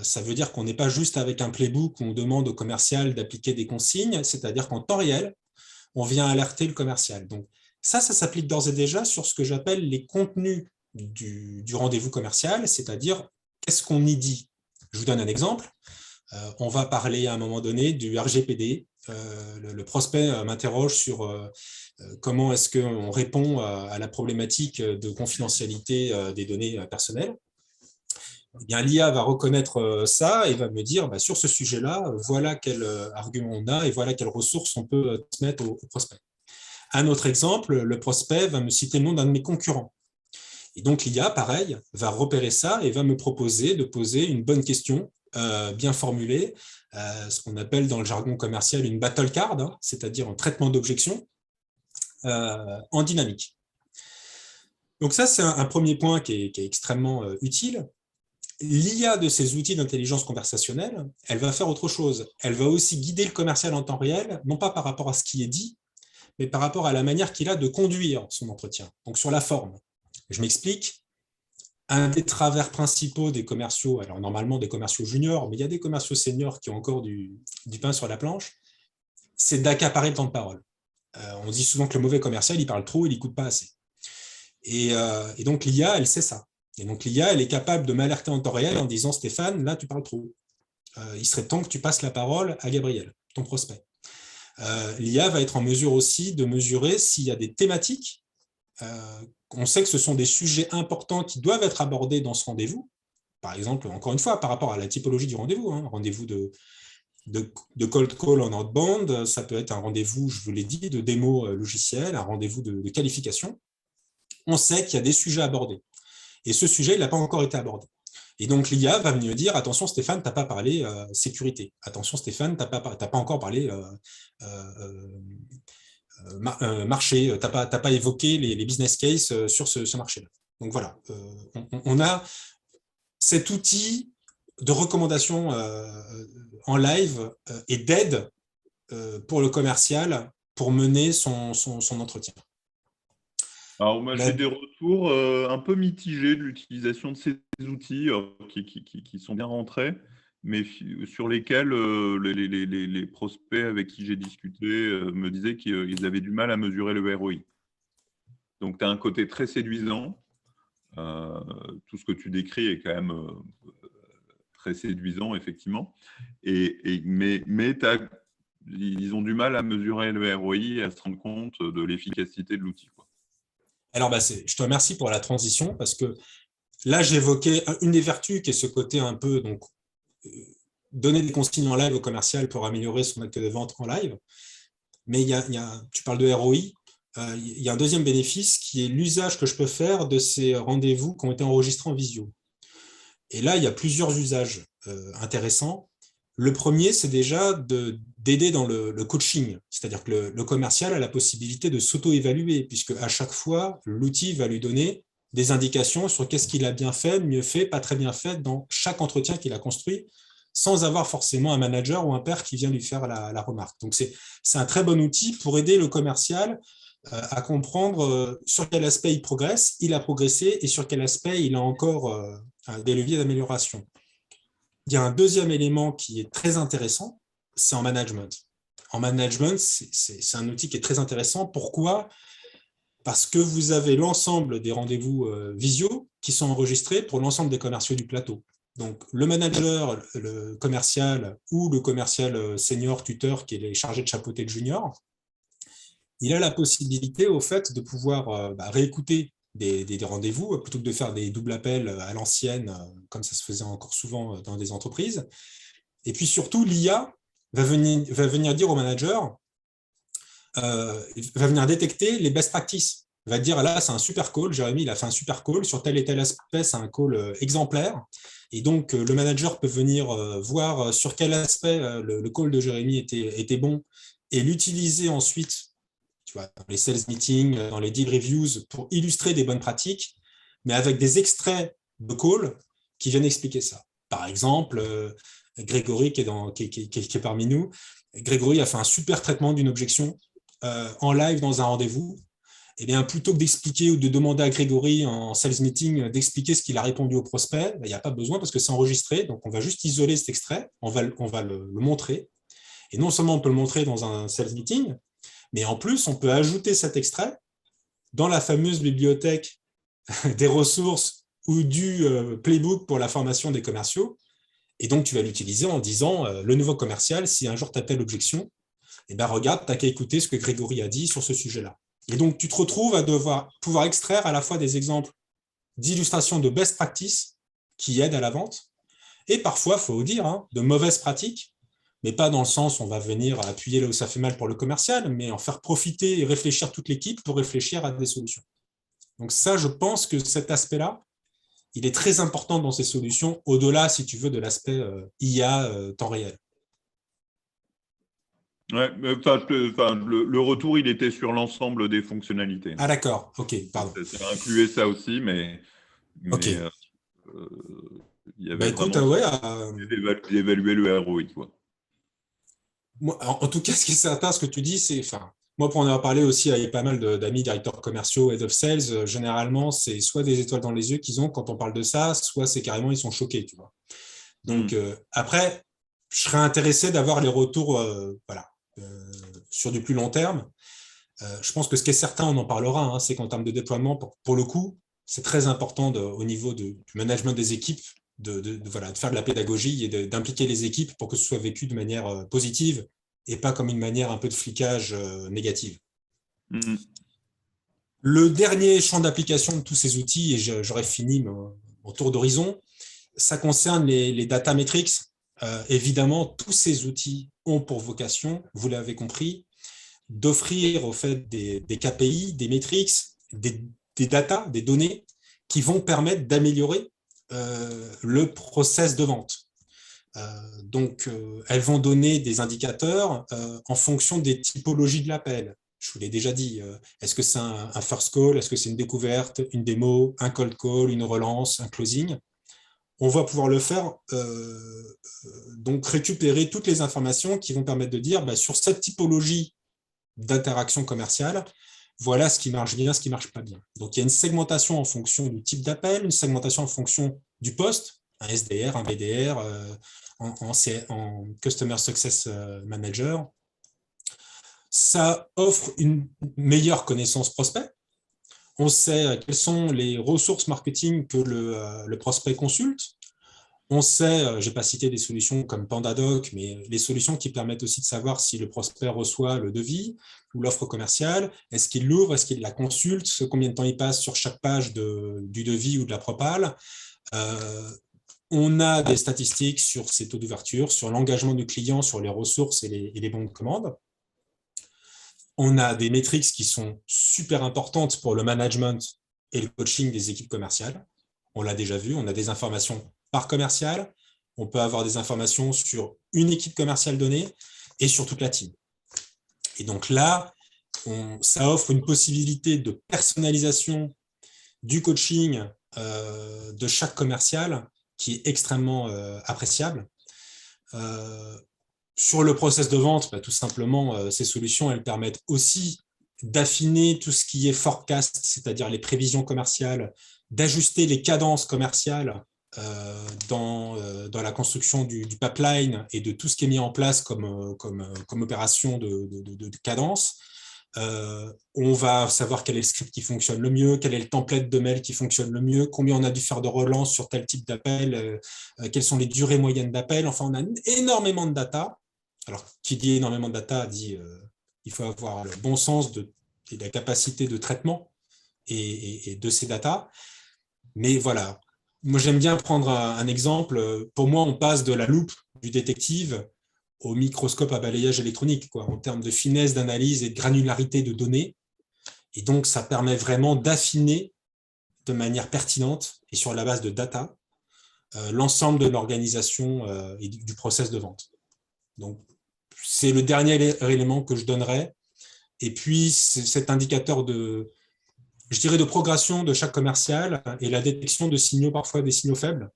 Ça veut dire qu'on n'est pas juste avec un playbook où on demande au commercial d'appliquer des consignes, c'est-à-dire qu'en temps réel, on vient alerter le commercial. Donc ça s'applique d'ores et déjà sur ce que j'appelle les contenus du rendez-vous commercial, c'est-à-dire qu'est-ce qu'on y dit. Je vous donne un exemple. On va parler à un moment donné du RGPD. Le prospect m'interroge sur comment est-ce qu'on répond à la problématique de confidentialité des données personnelles. Eh bien, l'IA va reconnaître ça et va me dire, sur ce sujet-là, voilà quel argument on a et voilà quelles ressources on peut transmettre au prospect. Un autre exemple, le prospect va me citer le nom d'un de mes concurrents. Et donc, l'IA, pareil, va repérer ça et va me proposer de poser une bonne question bien formulée, ce qu'on appelle dans le jargon commercial une battle card, hein, c'est-à-dire un traitement d'objection en dynamique. Donc ça, c'est un premier point qui est extrêmement utile. L'IA de ces outils d'intelligence conversationnelle, elle va faire autre chose. Elle va aussi guider le commercial en temps réel, non pas par rapport à ce qui est dit, mais par rapport à la manière qu'il a de conduire son entretien, donc sur la forme. Je m'explique. Un des travers principaux des commerciaux, alors normalement des commerciaux juniors, mais il y a des commerciaux seniors qui ont encore du pain sur la planche, c'est d'accaparer le temps de parole. On dit souvent que le mauvais commercial, il parle trop, il n'écoute pas assez. Et donc l'IA, elle sait ça. Et donc l'IA, elle est capable de m'alerter en temps réel en disant « Stéphane, là, tu parles trop. Il serait temps que tu passes la parole à Gabriel, ton prospect. » L'IA va être en mesure aussi de mesurer s'il y a des thématiques. On sait que ce sont des sujets importants qui doivent être abordés dans ce rendez-vous. Par exemple, encore une fois, par rapport à la typologie du rendez-vous, hein, rendez-vous de cold call en outbound, ça peut être un rendez-vous, je vous l'ai dit, de démo logiciel, un rendez-vous de qualification. On sait qu'il y a des sujets abordés. Et ce sujet, il n'a pas encore été abordé. Et donc, l'IA va venir dire, attention Stéphane, tu n'as pas parlé sécurité. Attention Stéphane, tu n'as pas encore parlé marché, tu n'as pas évoqué les business cases sur ce marché-là. Donc voilà, on a cet outil de recommandation en live et d'aide pour le commercial pour mener son entretien. Alors, moi, j'ai des retours un peu mitigés de l'utilisation de ces outils qui sont bien rentrés, mais sur lesquels les prospects avec qui j'ai discuté me disaient qu'ils avaient du mal à mesurer le ROI. Donc, tu as un côté très séduisant. Tout ce que tu décris est quand même très séduisant, effectivement. Mais ils ont du mal à mesurer le ROI et à se rendre compte de l'efficacité de l'outil. Alors, je te remercie pour la transition parce que là, j'évoquais une des vertus qui est ce côté un peu donc, donner des consignes en live au commercial pour améliorer son acte de vente en live. Mais tu parles de ROI, il y a un deuxième bénéfice qui est l'usage que je peux faire de ces rendez-vous qui ont été enregistrés en visio. Et là, il y a plusieurs usages intéressants. Le premier, c'est déjà d'aider dans le coaching, c'est-à-dire que le commercial a la possibilité de s'auto-évaluer, puisque à chaque fois, l'outil va lui donner des indications sur qu'est-ce qu'il a bien fait, mieux fait, pas très bien fait dans chaque entretien qu'il a construit, sans avoir forcément un manager ou un père qui vient lui faire la remarque. Donc, c'est un très bon outil pour aider le commercial à comprendre sur quel aspect il progresse, il a progressé, et sur quel aspect il a encore des leviers d'amélioration. Il y a un deuxième élément qui est très intéressant, c'est en management. En management, c'est un outil qui est très intéressant. Pourquoi ? Parce que vous avez l'ensemble des rendez-vous visio qui sont enregistrés pour l'ensemble des commerciaux du plateau. Donc, le manager, le commercial ou le commercial senior, tuteur, qui est chargé de chapeauter le junior, il a la possibilité, au fait, de pouvoir réécouter des rendez-vous plutôt que de faire des doubles appels à l'ancienne, comme ça se faisait encore souvent dans des entreprises. Et puis surtout, l'IA va venir dire au manager, va venir détecter les best practices. Il va dire, là, c'est un super call, Jérémy, il a fait un super call, sur tel et tel aspect, c'est un call exemplaire. Et donc, le manager peut venir voir sur quel aspect le call de Jérémy était bon et l'utiliser ensuite, tu vois, dans les sales meetings, dans les deal reviews, pour illustrer des bonnes pratiques, mais avec des extraits de call qui viennent expliquer ça. Par exemple, Grégory, qui est parmi nous, Grégory a fait un super traitement d'une objection en live dans un rendez-vous. Et bien, plutôt que d'expliquer ou de demander à Grégory en sales meeting d'expliquer ce qu'il a répondu au prospect, il n'y a pas besoin parce que c'est enregistré. Donc, on va juste isoler cet extrait, on va le montrer. Et non seulement on peut le montrer dans un sales meeting, mais en plus, on peut ajouter cet extrait dans la fameuse bibliothèque des ressources ou du playbook pour la formation des commerciaux. Et donc, tu vas l'utiliser en disant, le nouveau commercial, si un jour tu appelles l'objection, eh ben, regarde, tu n'as qu'à écouter ce que Grégory a dit sur ce sujet-là. Et donc, tu te retrouves à devoir pouvoir extraire à la fois des exemples d'illustrations de best practice qui aident à la vente, et parfois, il faut dire, de mauvaises pratiques, mais pas dans le sens où on va venir appuyer là où ça fait mal pour le commercial, mais en faire profiter et réfléchir toute l'équipe pour réfléchir à des solutions. Donc ça, je pense que cet aspect-là, il est très important dans ces solutions, au-delà, si tu veux, de l'aspect IA temps réel. Ouais, le retour, il était sur l'ensemble des fonctionnalités. Ah d'accord, ok, pardon. Ça incluait ça aussi, mais Ok. il y avait Écoute, vraiment ouais, d'évaluer le ROI, quoi. moi, en tout cas, ce qui est certain, ce que tu dis, c'est, enfin, moi, pour en avoir parlé aussi avec pas mal d'amis directeurs commerciaux, head of sales, généralement, c'est soit des étoiles dans les yeux qu'ils ont quand on parle de ça, soit c'est carrément, ils sont choqués, tu vois. Donc, après, je serais intéressé d'avoir les retours voilà, sur du plus long terme. Je pense que ce qui est certain, on en parlera, c'est qu'en termes de déploiement, pour le coup, c'est très important au niveau du management des équipes voilà, de faire de la pédagogie et d'impliquer les équipes pour que ce soit vécu de manière positive et pas comme une manière un peu de flicage négative. Le dernier champ d'application de tous ces outils, et j'aurais fini mon tour d'horizon, ça concerne les data metrics. Évidemment, tous ces outils ont pour vocation, vous l'avez compris, d'offrir au fait des KPI, des metrics, des data, des données qui vont permettre d'améliorer le process de vente. Donc, elles vont donner des indicateurs en fonction des typologies de l'appel. Je vous l'ai déjà dit, est-ce que c'est un first call, est-ce que c'est une découverte, une démo, un cold call, une relance, un closing? On va pouvoir le faire, donc récupérer toutes les informations qui vont permettre de dire, sur cette typologie d'interaction commerciale, voilà ce qui marche bien, ce qui ne marche pas bien. Donc, il y a une segmentation en fonction du type d'appel, une segmentation en fonction du poste, un SDR, un BDR, en Customer Success Manager. Ça offre une meilleure connaissance prospect. On sait quelles sont les ressources marketing que le prospect consulte. On sait, je n'ai pas cité des solutions comme PandaDoc, mais les solutions qui permettent aussi de savoir si le prospect reçoit le devis ou l'offre commerciale, est-ce qu'il l'ouvre, est-ce qu'il la consulte, combien de temps il passe sur chaque page du devis ou de la propale. On a des statistiques sur ces taux d'ouverture, sur l'engagement du client, sur les ressources et les bons de commande. On a des métriques qui sont super importantes pour le management et le coaching des équipes commerciales. On l'a déjà vu, on a des informations par commercial, on peut avoir des informations sur une équipe commerciale donnée et sur toute la team. Et donc là, ça offre une possibilité de personnalisation du coaching de chaque commercial qui est extrêmement appréciable. Sur le process de vente, tout simplement, ces solutions, elles permettent aussi d'affiner tout ce qui est forecast, c'est-à-dire les prévisions commerciales, d'ajuster les cadences commerciales dans la construction du pipeline et de tout ce qui est mis en place comme opération de cadence. On va savoir quel est le script qui fonctionne le mieux, quel est le template de mail qui fonctionne le mieux, combien on a dû faire de relance sur tel type d'appel, quelles sont les durées moyennes d'appel. Enfin, on a énormément de data. Alors, qui dit énormément de data dit il faut avoir le bon sens et la capacité de traitement et de ces data. Mais voilà, moi j'aime bien prendre un exemple. Pour moi, on passe de la loupe du détective au microscope à balayage électronique, quoi, en termes de finesse d'analyse et de granularité de données. Et donc, ça permet vraiment d'affiner de manière pertinente et sur la base de data l'ensemble de l'organisation et du process de vente. Donc, c'est le dernier élément que je donnerais. Et puis, cet indicateur de progression de chaque commercial et la détection de signaux, parfois des signaux faibles.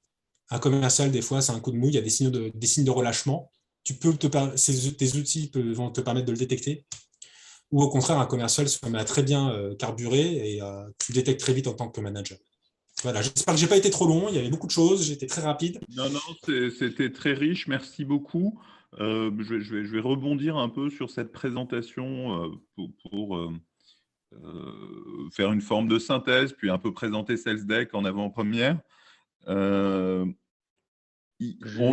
Un commercial, des fois, c'est un coup de mou, il y a des signes de relâchement. Tes outils vont te permettre de le détecter. Ou au contraire, un commercial se met à très bien carburer et tu détectes très vite en tant que manager. Voilà, j'espère que je n'ai pas été trop long, il y avait beaucoup de choses, j'ai été très rapide. Non, non, c'était très riche, merci beaucoup. Je vais rebondir un peu sur cette présentation pour faire une forme de synthèse, puis un peu présenter SalesDeck en avant-première. On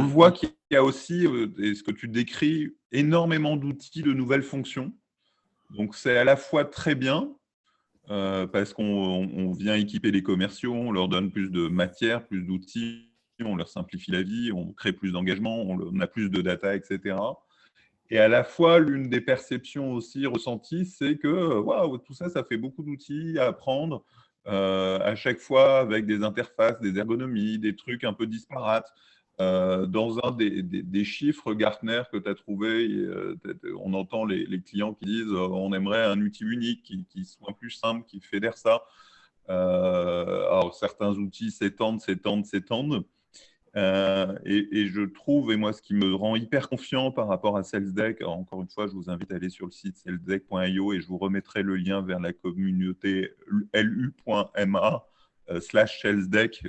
le voit qu'il y a aussi, et ce que tu décris, énormément d'outils, de nouvelles fonctions. Donc, c'est à la fois très bien, parce qu'on vient équiper les commerciaux, on leur donne plus de matière, plus d'outils, on leur simplifie la vie, on crée plus d'engagement, on a plus de data, etc. Et à la fois, l'une des perceptions aussi ressenties, c'est que waouh, tout ça, ça fait beaucoup d'outils à apprendre, à chaque fois avec des interfaces, des ergonomies, des trucs un peu disparates. Dans un des chiffres Gartner que tu as trouvé, on entend les clients qui disent on aimerait un outil unique qui soit plus simple, qui fédère ça. Alors, certains outils s'étendent, s'étendent, s'étendent. Et je trouve, et moi, ce qui me rend hyper confiant par rapport à SalesDeck, encore une fois, je vous invite à aller sur le site salesdeck.io et je vous remettrai le lien vers la communauté lu.ma/salesdeck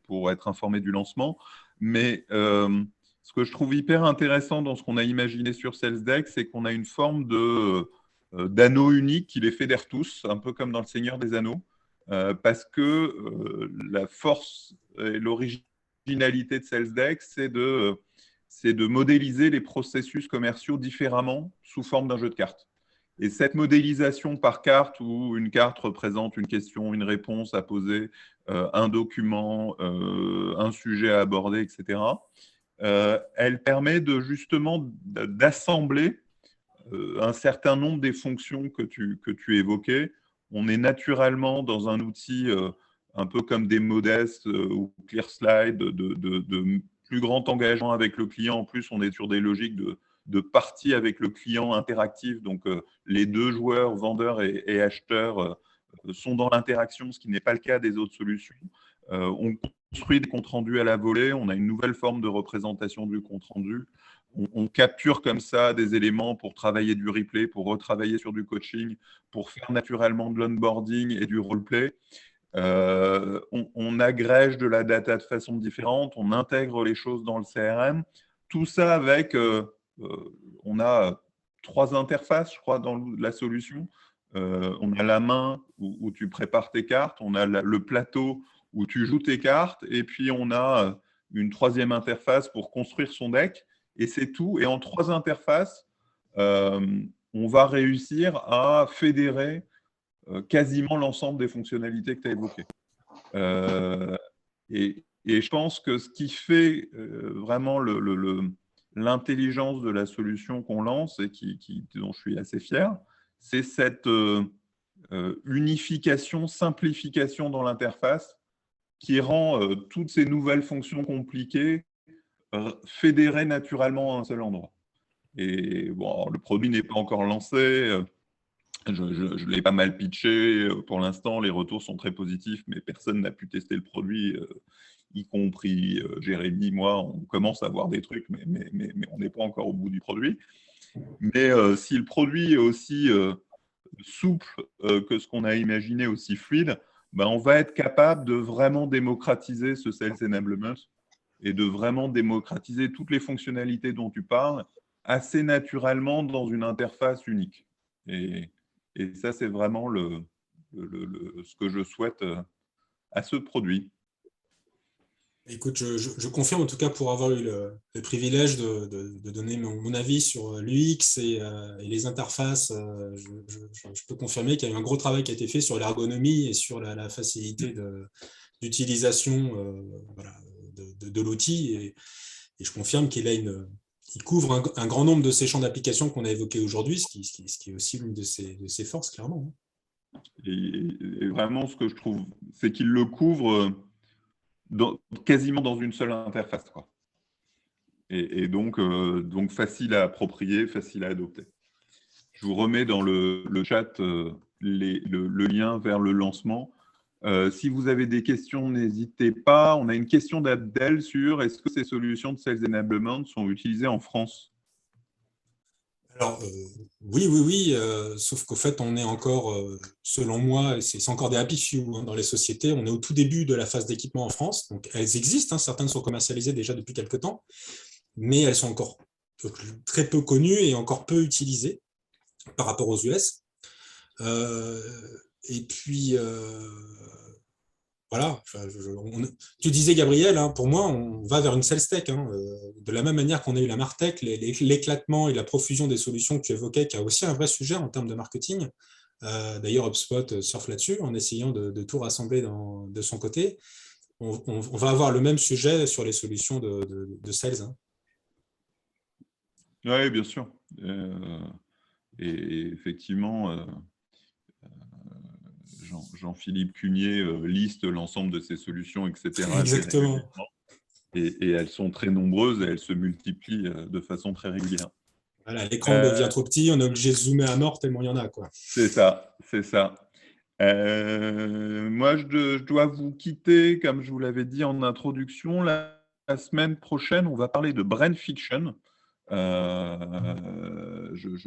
pour être informé du lancement. Mais ce que je trouve hyper intéressant dans ce qu'on a imaginé sur SalesDeck, c'est qu'on a une forme d'anneau unique qui les fédère tous, un peu comme dans Le Seigneur des Anneaux, parce que la force et l'originalité de SalesDeck, c'est de modéliser les processus commerciaux différemment sous forme d'un jeu de cartes. Et cette modélisation par carte, où une carte représente une question, une réponse à poser, un document, un sujet à aborder, etc., elle permet justement d'assembler un certain nombre des fonctions que tu évoquais. On est naturellement dans un outil un peu comme des Modest ou ClearSlide, de plus grand engagement avec le client. En plus, on est sur des logiques de partie avec le client interactif. Donc, les deux joueurs, vendeurs et acheteurs, sont dans l'interaction, ce qui n'est pas le cas des autres solutions. On construit des comptes rendus à la volée. On a une nouvelle forme de représentation du compte rendu. On capture comme ça des éléments pour travailler du replay, pour retravailler sur du coaching, pour faire naturellement de l'onboarding et du roleplay. On agrège de la data de façon différente, on intègre les choses dans le CRM. Tout ça avec, on a 3 interfaces, je crois, dans la solution. On a la main où tu prépares tes cartes, on a le plateau où tu joues tes cartes, et puis on a une 3e interface pour construire son deck. Et c'est tout. Et en 3 interfaces, on va réussir à fédérer quasiment l'ensemble des fonctionnalités que tu as évoquées. Et je pense que ce qui fait vraiment l'intelligence de la solution qu'on lance et dont je suis assez fier, c'est cette unification, simplification dans l'interface qui rend toutes ces nouvelles fonctions compliquées fédérées naturellement à un seul endroit. Et bon, le produit n'est pas encore lancé. Je l'ai pas mal pitché. Pour l'instant, les retours sont très positifs, mais personne n'a pu tester le produit, y compris Jérémy, moi. On commence à voir des trucs, mais on n'est pas encore au bout du produit. Mais si le produit est aussi souple que ce qu'on a imaginé, aussi fluide, ben, on va être capable de vraiment démocratiser ce Sales Enablement et de vraiment démocratiser toutes les fonctionnalités dont tu parles assez naturellement dans une interface unique. Et ça, c'est vraiment ce que je souhaite à ce produit. Écoute, je confirme en tout cas pour avoir eu le privilège de donner mon avis sur l'UX et les interfaces. Je peux confirmer qu'il y a eu un gros travail qui a été fait sur l'ergonomie et sur la facilité d'utilisation voilà, de l'outil. Et je confirme il couvre un grand nombre de ces champs d'application qu'on a évoqués aujourd'hui, ce qui est aussi l'une de ses forces, clairement. Et vraiment, ce que je trouve, c'est qu'il le couvre quasiment dans une seule interface, quoi. Et donc facile à approprier, facile à adopter. Je vous remets dans le chat le lien vers le lancement. Si vous avez des questions, n'hésitez pas. On a une question d'Abdel sur est-ce que ces solutions de Sales Enablement sont utilisées en France? Alors, oui, sauf qu'au fait, on est encore, selon moi, c'est encore des happy few dans les sociétés. On est au tout début de la phase d'équipement en France. Donc, elles existent, certaines sont commercialisées déjà depuis quelques temps, mais elles sont encore très peu connues et encore peu utilisées par rapport aux US. Et puis, voilà, tu disais, Gabriel, pour moi, on va vers une sales tech. De la même manière qu'on a eu la Martech, l'éclatement et la profusion des solutions que tu évoquais, qui a aussi un vrai sujet en termes de marketing. D'ailleurs, HubSpot surfe là-dessus en essayant de tout rassembler de son côté. On va avoir le même sujet sur les solutions de sales. Oui, bien sûr. Et effectivement, Jean-Philippe Cugnier liste l'ensemble de ces solutions, etc. Exactement. Et elles sont très nombreuses et elles se multiplient de façon très régulière. Voilà, l'écran devient trop petit, on est obligé de zoomer à mort tellement il y en a, quoi. C'est ça, c'est ça. Moi, je dois vous quitter, comme je vous l'avais dit en introduction. La semaine prochaine, on va parler de Brain Fiction. Je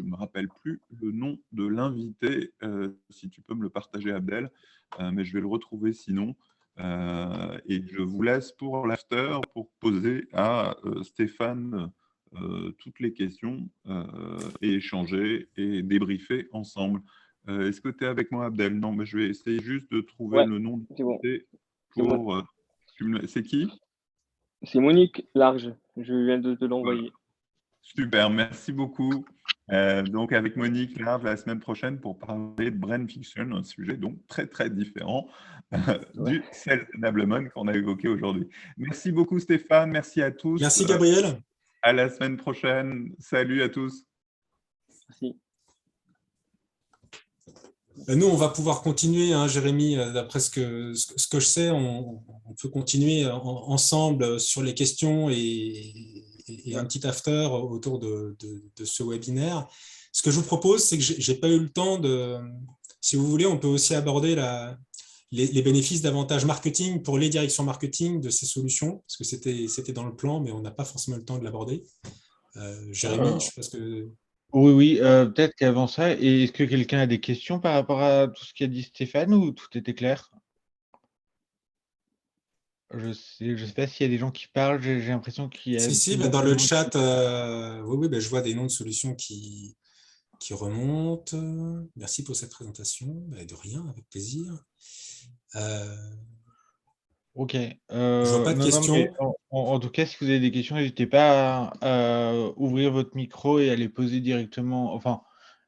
ne me rappelle plus le nom de l'invité, si tu peux me le partager, Abdel, mais je vais le retrouver sinon. Et je vous laisse pour l'after pour poser à Stéphane toutes les questions et échanger et débriefer ensemble. Est-ce que tu es avec moi, Abdel? Non, mais je vais essayer juste de trouver le nom de l'invité pour. C'est qui? C'est Monique Large. Je viens de te l'envoyer. Super, merci beaucoup. Donc, avec Monique Large la semaine prochaine pour parler de Brain Fiction, un sujet donc très, très différent du Sales Enablement qu'on a évoqué aujourd'hui. Merci beaucoup, Stéphane. Merci à tous. Merci, Gabriel. À la semaine prochaine. Salut à tous. Merci. Nous, on va pouvoir continuer, Jérémy, d'après ce que je sais, on peut continuer ensemble sur les questions et un petit after autour de ce webinaire. Ce que je vous propose, c'est que je n'ai pas eu le temps si vous voulez, on peut aussi aborder les bénéfices d'avantages marketing pour les directions marketing de ces solutions, parce que c'était dans le plan, mais on n'a pas forcément le temps de l'aborder. Jérémy, je pense que… Oui, peut-être qu'avant ça, est-ce que quelqu'un a des questions par rapport à tout ce qu'a dit Stéphane ou tout était clair? Je sais pas s'il y a des gens qui parlent, j'ai l'impression qu'il y a… Si, dans le chat, oui, je vois des noms de solutions qui remontent. Merci pour cette présentation. De rien, avec plaisir. Ok. Je vois pas de questions. En tout cas, si vous avez des questions, n'hésitez pas à ouvrir votre micro et à les poser directement, enfin,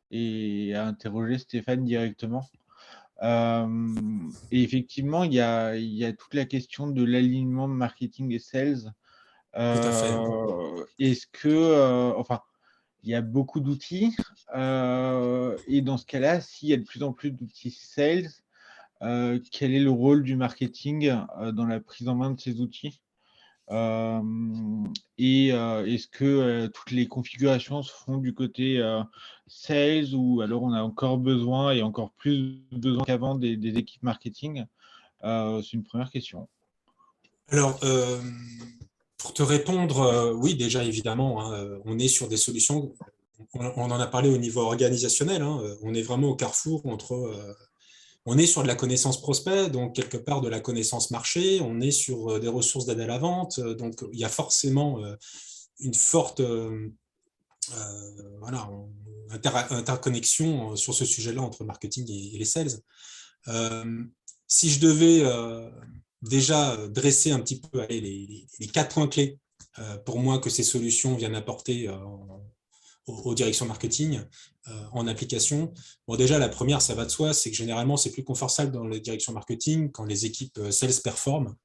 et à interroger Stéphane directement. Et effectivement, il y a toute la question de l'alignement marketing et sales. Tout à fait. Est-ce que, enfin, il y a beaucoup d'outils, et dans ce cas-là, s'il y a de plus en plus d'outils sales, quel est le rôle du marketing dans la prise en main de ces outils? Et est-ce que toutes les configurations se font du côté sales ou alors on a encore besoin et encore plus besoin qu'avant des équipes marketing? C'est une première question. Alors, pour te répondre, oui, déjà évidemment, on est sur des solutions. on en a parlé au niveau organisationnel, hein, on est vraiment au carrefour entre... on est sur de la connaissance prospect, donc quelque part de la connaissance marché, on est sur des ressources d'aide à la vente, donc il y a forcément une forte voilà, interconnexion sur ce sujet-là entre marketing et les sales. Si je devais déjà dresser un petit peu les 4 points clés pour moi que ces solutions viennent apporter aux directions marketing en application. Bon, déjà, la première, ça va de soi, c'est que généralement, c'est plus confortable dans les directions marketing quand les équipes sales performent.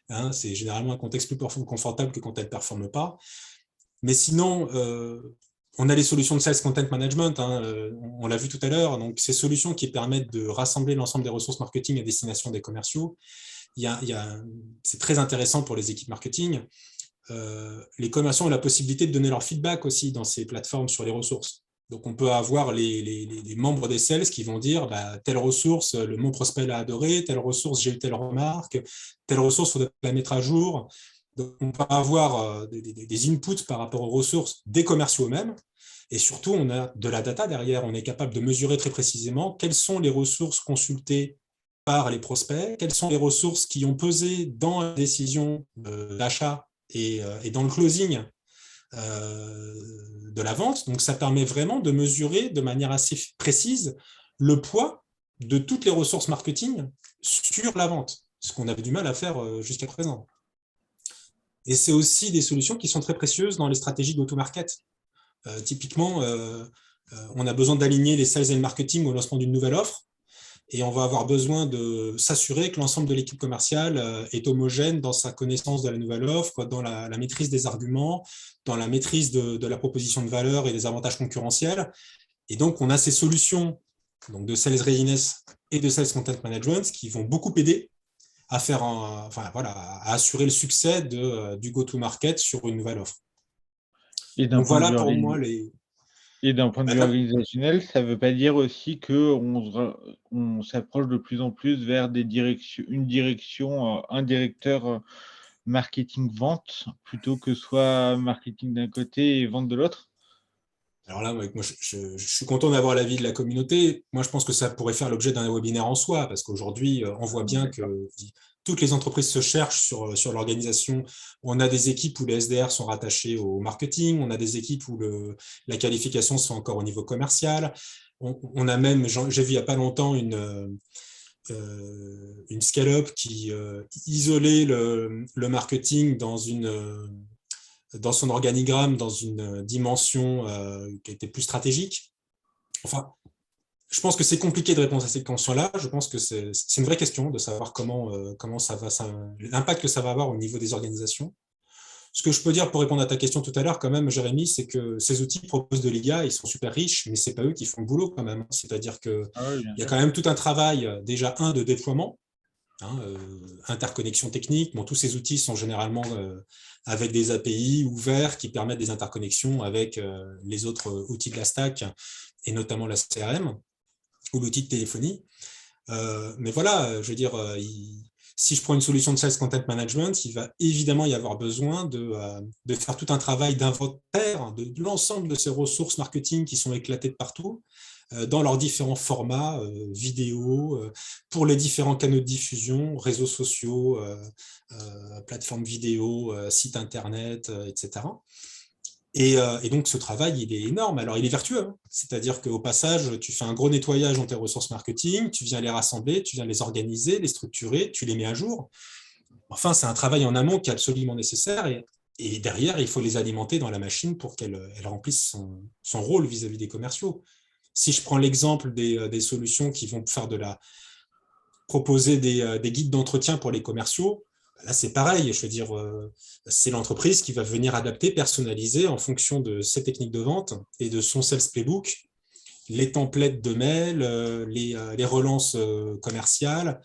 Hein, c'est généralement un contexte plus confortable que quand elles ne performent pas. Mais sinon, on a les solutions de Sales Content Management, hein, on l'a vu tout à l'heure, donc ces solutions qui permettent de rassembler l'ensemble des ressources marketing à destination des commerciaux. C'est très intéressant pour les équipes marketing. Les commerciaux ont la possibilité de donner leur feedback aussi dans ces plateformes sur les ressources. Donc, on peut avoir les membres des sales qui vont dire telle ressource, mon prospect l'a adoré, telle ressource, j'ai eu telle remarque, telle ressource, il faudrait la mettre à jour. Donc, on peut avoir des inputs par rapport aux ressources des commerciaux eux-mêmes. Et surtout, on a de la data derrière. On est capable de mesurer très précisément quelles sont les ressources consultées par les prospects, quelles sont les ressources qui ont pesé dans la décision d'achat et dans le closing de la vente. Donc, ça permet vraiment de mesurer de manière assez précise le poids de toutes les ressources marketing sur la vente, ce qu'on avait du mal à faire jusqu'à présent. Et c'est aussi des solutions qui sont très précieuses dans les stratégies go-to-market. Typiquement, on a besoin d'aligner les sales et le marketing au lancement d'une nouvelle offre. Et on va avoir besoin de s'assurer que l'ensemble de l'équipe commerciale est homogène dans sa connaissance de la nouvelle offre, dans la maîtrise des arguments, dans la maîtrise de la proposition de valeur et des avantages concurrentiels. Et donc, on a ces solutions donc de Sales Readiness et de Sales Content Management qui vont beaucoup aider à à assurer le succès du go-to-market sur une nouvelle offre. Donc voilà pour moi les... Et d'un point de vue organisationnel, ça ne veut pas dire aussi qu'on s'approche de plus en plus vers un directeur marketing-vente, plutôt que soit marketing d'un côté et vente de l'autre? Alors là, moi, je suis content d'avoir l'avis de la communauté. Moi, je pense que ça pourrait faire l'objet d'un webinaire en soi, parce qu'aujourd'hui, on voit bien que toutes les entreprises se cherchent sur l'organisation. On a des équipes où les SDR sont rattachés au marketing, on a des équipes où la qualification se fait encore au niveau commercial. On a même, j'ai vu il n'y a pas longtemps une scale-up qui isolait le marketing dans son organigramme, dans une dimension qui était plus stratégique. Enfin, je pense que c'est compliqué de répondre à cette question-là. Je pense que c'est une vraie question de savoir comment l'impact que ça va avoir au niveau des organisations. Ce que je peux dire pour répondre à ta question tout à l'heure, quand même, Jérémy, c'est que ces outils proposent de l'IA, ils sont super riches, mais ce n'est pas eux qui font le boulot quand même. C'est-à-dire qu'il y a quand même tout un travail, déjà de déploiement, interconnexion technique. Bon, tous ces outils sont généralement avec des API ouverts qui permettent des interconnexions avec les autres outils de la stack, et notamment la CRM ou l'outil de téléphonie. Mais voilà, je veux dire, si je prends une solution de Sales Content Management, il va évidemment y avoir besoin de faire tout un travail d'inventaire de l'ensemble de ces ressources marketing qui sont éclatées de partout, dans leurs différents formats, vidéo, pour les différents canaux de diffusion, réseaux sociaux, plateformes vidéo, sites internet, etc. Et donc, ce travail, il est énorme. Alors, il est vertueux, hein. C'est-à-dire qu'au passage, tu fais un gros nettoyage dans tes ressources marketing, tu viens les rassembler, tu viens les organiser, les structurer, tu les mets à jour. Enfin, c'est un travail en amont qui est absolument nécessaire. Et derrière, il faut les alimenter dans la machine pour qu'elle remplisse son rôle vis-à-vis des commerciaux. Si je prends l'exemple des solutions qui vont proposer des guides d'entretien pour les commerciaux, là, c'est pareil. Je veux dire, c'est l'entreprise qui va venir adapter, personnaliser en fonction de ses techniques de vente et de son sales playbook, les templates de mail, les relances commerciales,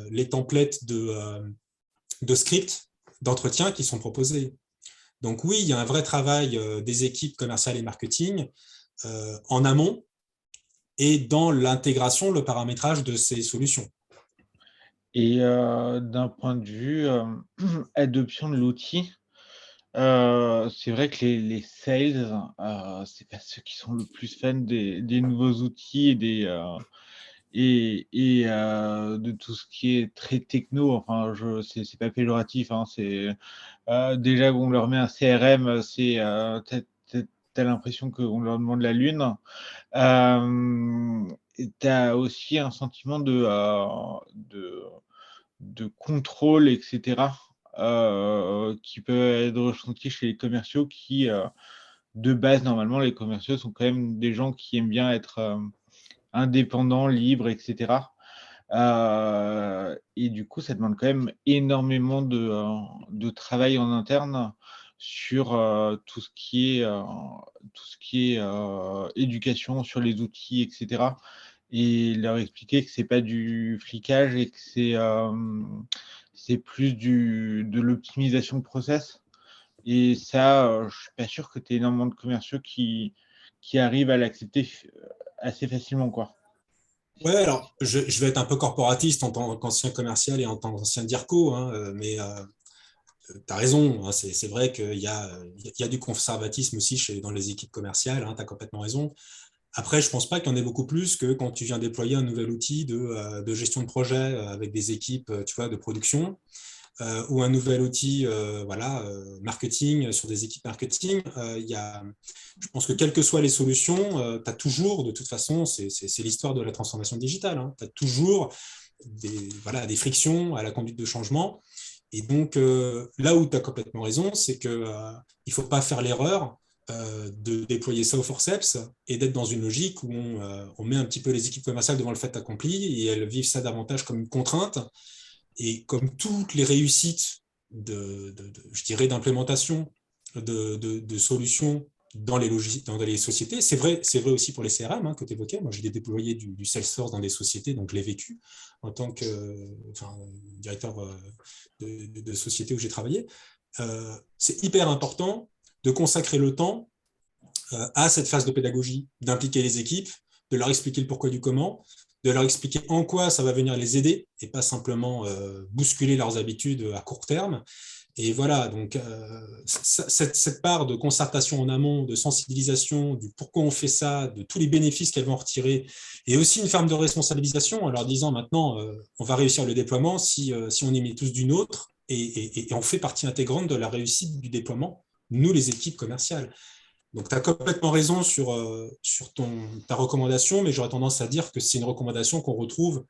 les templates de scripts d'entretien qui sont proposés. Donc oui, il y a un vrai travail des équipes commerciales et marketing en amont et dans l'intégration, le paramétrage de ces solutions. Et d'un point de vue adoption de l'outil, C'est vrai que les sales, c'est pas ceux qui sont le plus fans des nouveaux outils et de tout ce qui est très techno. Enfin, c'est pas péjoratif, hein, déjà qu'on leur met un CRM, t'as l'impression qu'on leur demande la lune. Et t'as aussi un sentiment de contrôle, etc., qui peut être ressenti chez les commerciaux qui, de base, normalement, les commerciaux sont quand même des gens qui aiment bien être indépendants, libres, etc. Et du coup, ça demande quand même énormément de travail en interne sur tout ce qui est éducation sur les outils, etc. Et leur expliquer que c'est pas du flicage et que c'est plus de l'optimisation de process. Et ça, je suis pas sûr que tu aies énormément de commerciaux qui arrivent à l'accepter assez facilement, quoi. Ouais, alors je vais être un peu corporatiste en tant qu'ancien commercial et en tant qu'ancien DIRCO, hein, mais tu as raison, hein, c'est vrai il y a du conservatisme aussi dans les équipes commerciales, hein, tu as complètement raison. Après, je ne pense pas qu'il y en ait beaucoup plus que quand tu viens déployer un nouvel outil de gestion de projet avec des équipes, tu vois, de production, ou un nouvel outil marketing sur des équipes marketing. Je pense que quelles que soient les solutions, tu as toujours, de toute façon, c'est l'histoire de la transformation digitale, hein, tu as toujours des frictions à la conduite de changement. Et donc, là où tu as complètement raison, c'est qu'il ne faut pas faire l'erreur de déployer ça au forceps et d'être dans une logique où on met un petit peu les équipes commerciales devant le fait accompli et elles vivent ça davantage comme une contrainte. Et comme toutes les réussites je dirais, d'implémentation de solutions dans les sociétés, c'est vrai aussi pour les CRM, hein, que tu évoquais. Moi, j'ai déployé du Salesforce dans des sociétés, donc je l'ai vécu en tant que directeur de société où j'ai travaillé. C'est hyper important de consacrer le temps à cette phase de pédagogie, d'impliquer les équipes, de leur expliquer le pourquoi du comment, de leur expliquer en quoi ça va venir les aider et pas simplement bousculer leurs habitudes à court terme. Et voilà, donc cette part de concertation en amont, de sensibilisation, du pourquoi on fait ça, de tous les bénéfices qu'elles vont retirer, et aussi une forme de responsabilisation en leur disant maintenant, on va réussir le déploiement si on y met tous d'une autre, et on fait partie intégrante de la réussite du déploiement, nous les équipes commerciales. Donc, tu as complètement raison sur ta recommandation, mais j'aurais tendance à dire que c'est une recommandation qu'on retrouve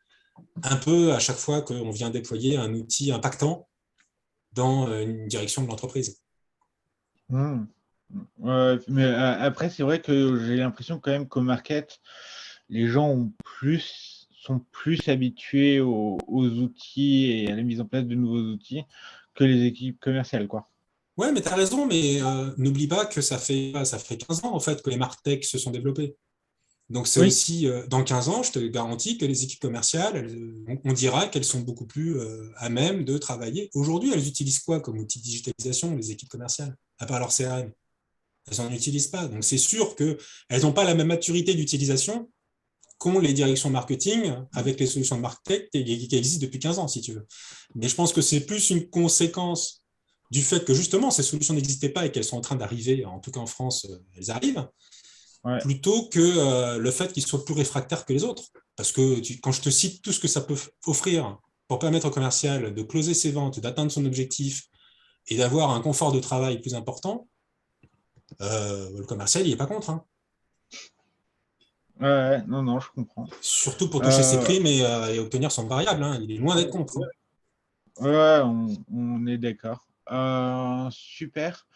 un peu à chaque fois qu'on vient déployer un outil impactant dans une direction de l'entreprise. Mmh. Ouais, mais après, c'est vrai que j'ai l'impression quand même qu'au market, les gens sont plus habitués aux outils et à la mise en place de nouveaux outils que les équipes commerciales, quoi. Ouais, mais tu as raison, mais n'oublie pas que ça fait 15 ans en fait que les martech se sont développés. Donc, c'est Oui, aussi, dans 15 ans, je te garantis que les équipes commerciales, on dira qu'elles sont beaucoup plus à même de travailler. Aujourd'hui, elles utilisent quoi comme outil de digitalisation, les équipes commerciales, à part leur CRM? Elles n'en utilisent pas. Donc, c'est sûr qu'elles n'ont pas la même maturité d'utilisation qu'ont les directions marketing avec les solutions de marketing qui existent depuis 15 ans, si tu veux. Mais je pense que c'est plus une conséquence du fait que justement, ces solutions n'existaient pas et qu'elles sont en train d'arriver, en tout cas en France, elles arrivent, ouais. plutôt que le fait qu'ils soient plus réfractaires que les autres. Parce que quand je te cite tout ce que ça peut offrir pour permettre au commercial de closer ses ventes, d'atteindre son objectif et d'avoir un confort de travail plus important, le commercial, il n'est pas contre. Hein. Ouais, non, non, je comprends. Surtout pour toucher ses Euh, primes et obtenir son variable. Hein. Il est loin d'être contre. Hein. ouais, on est d'accord. Super.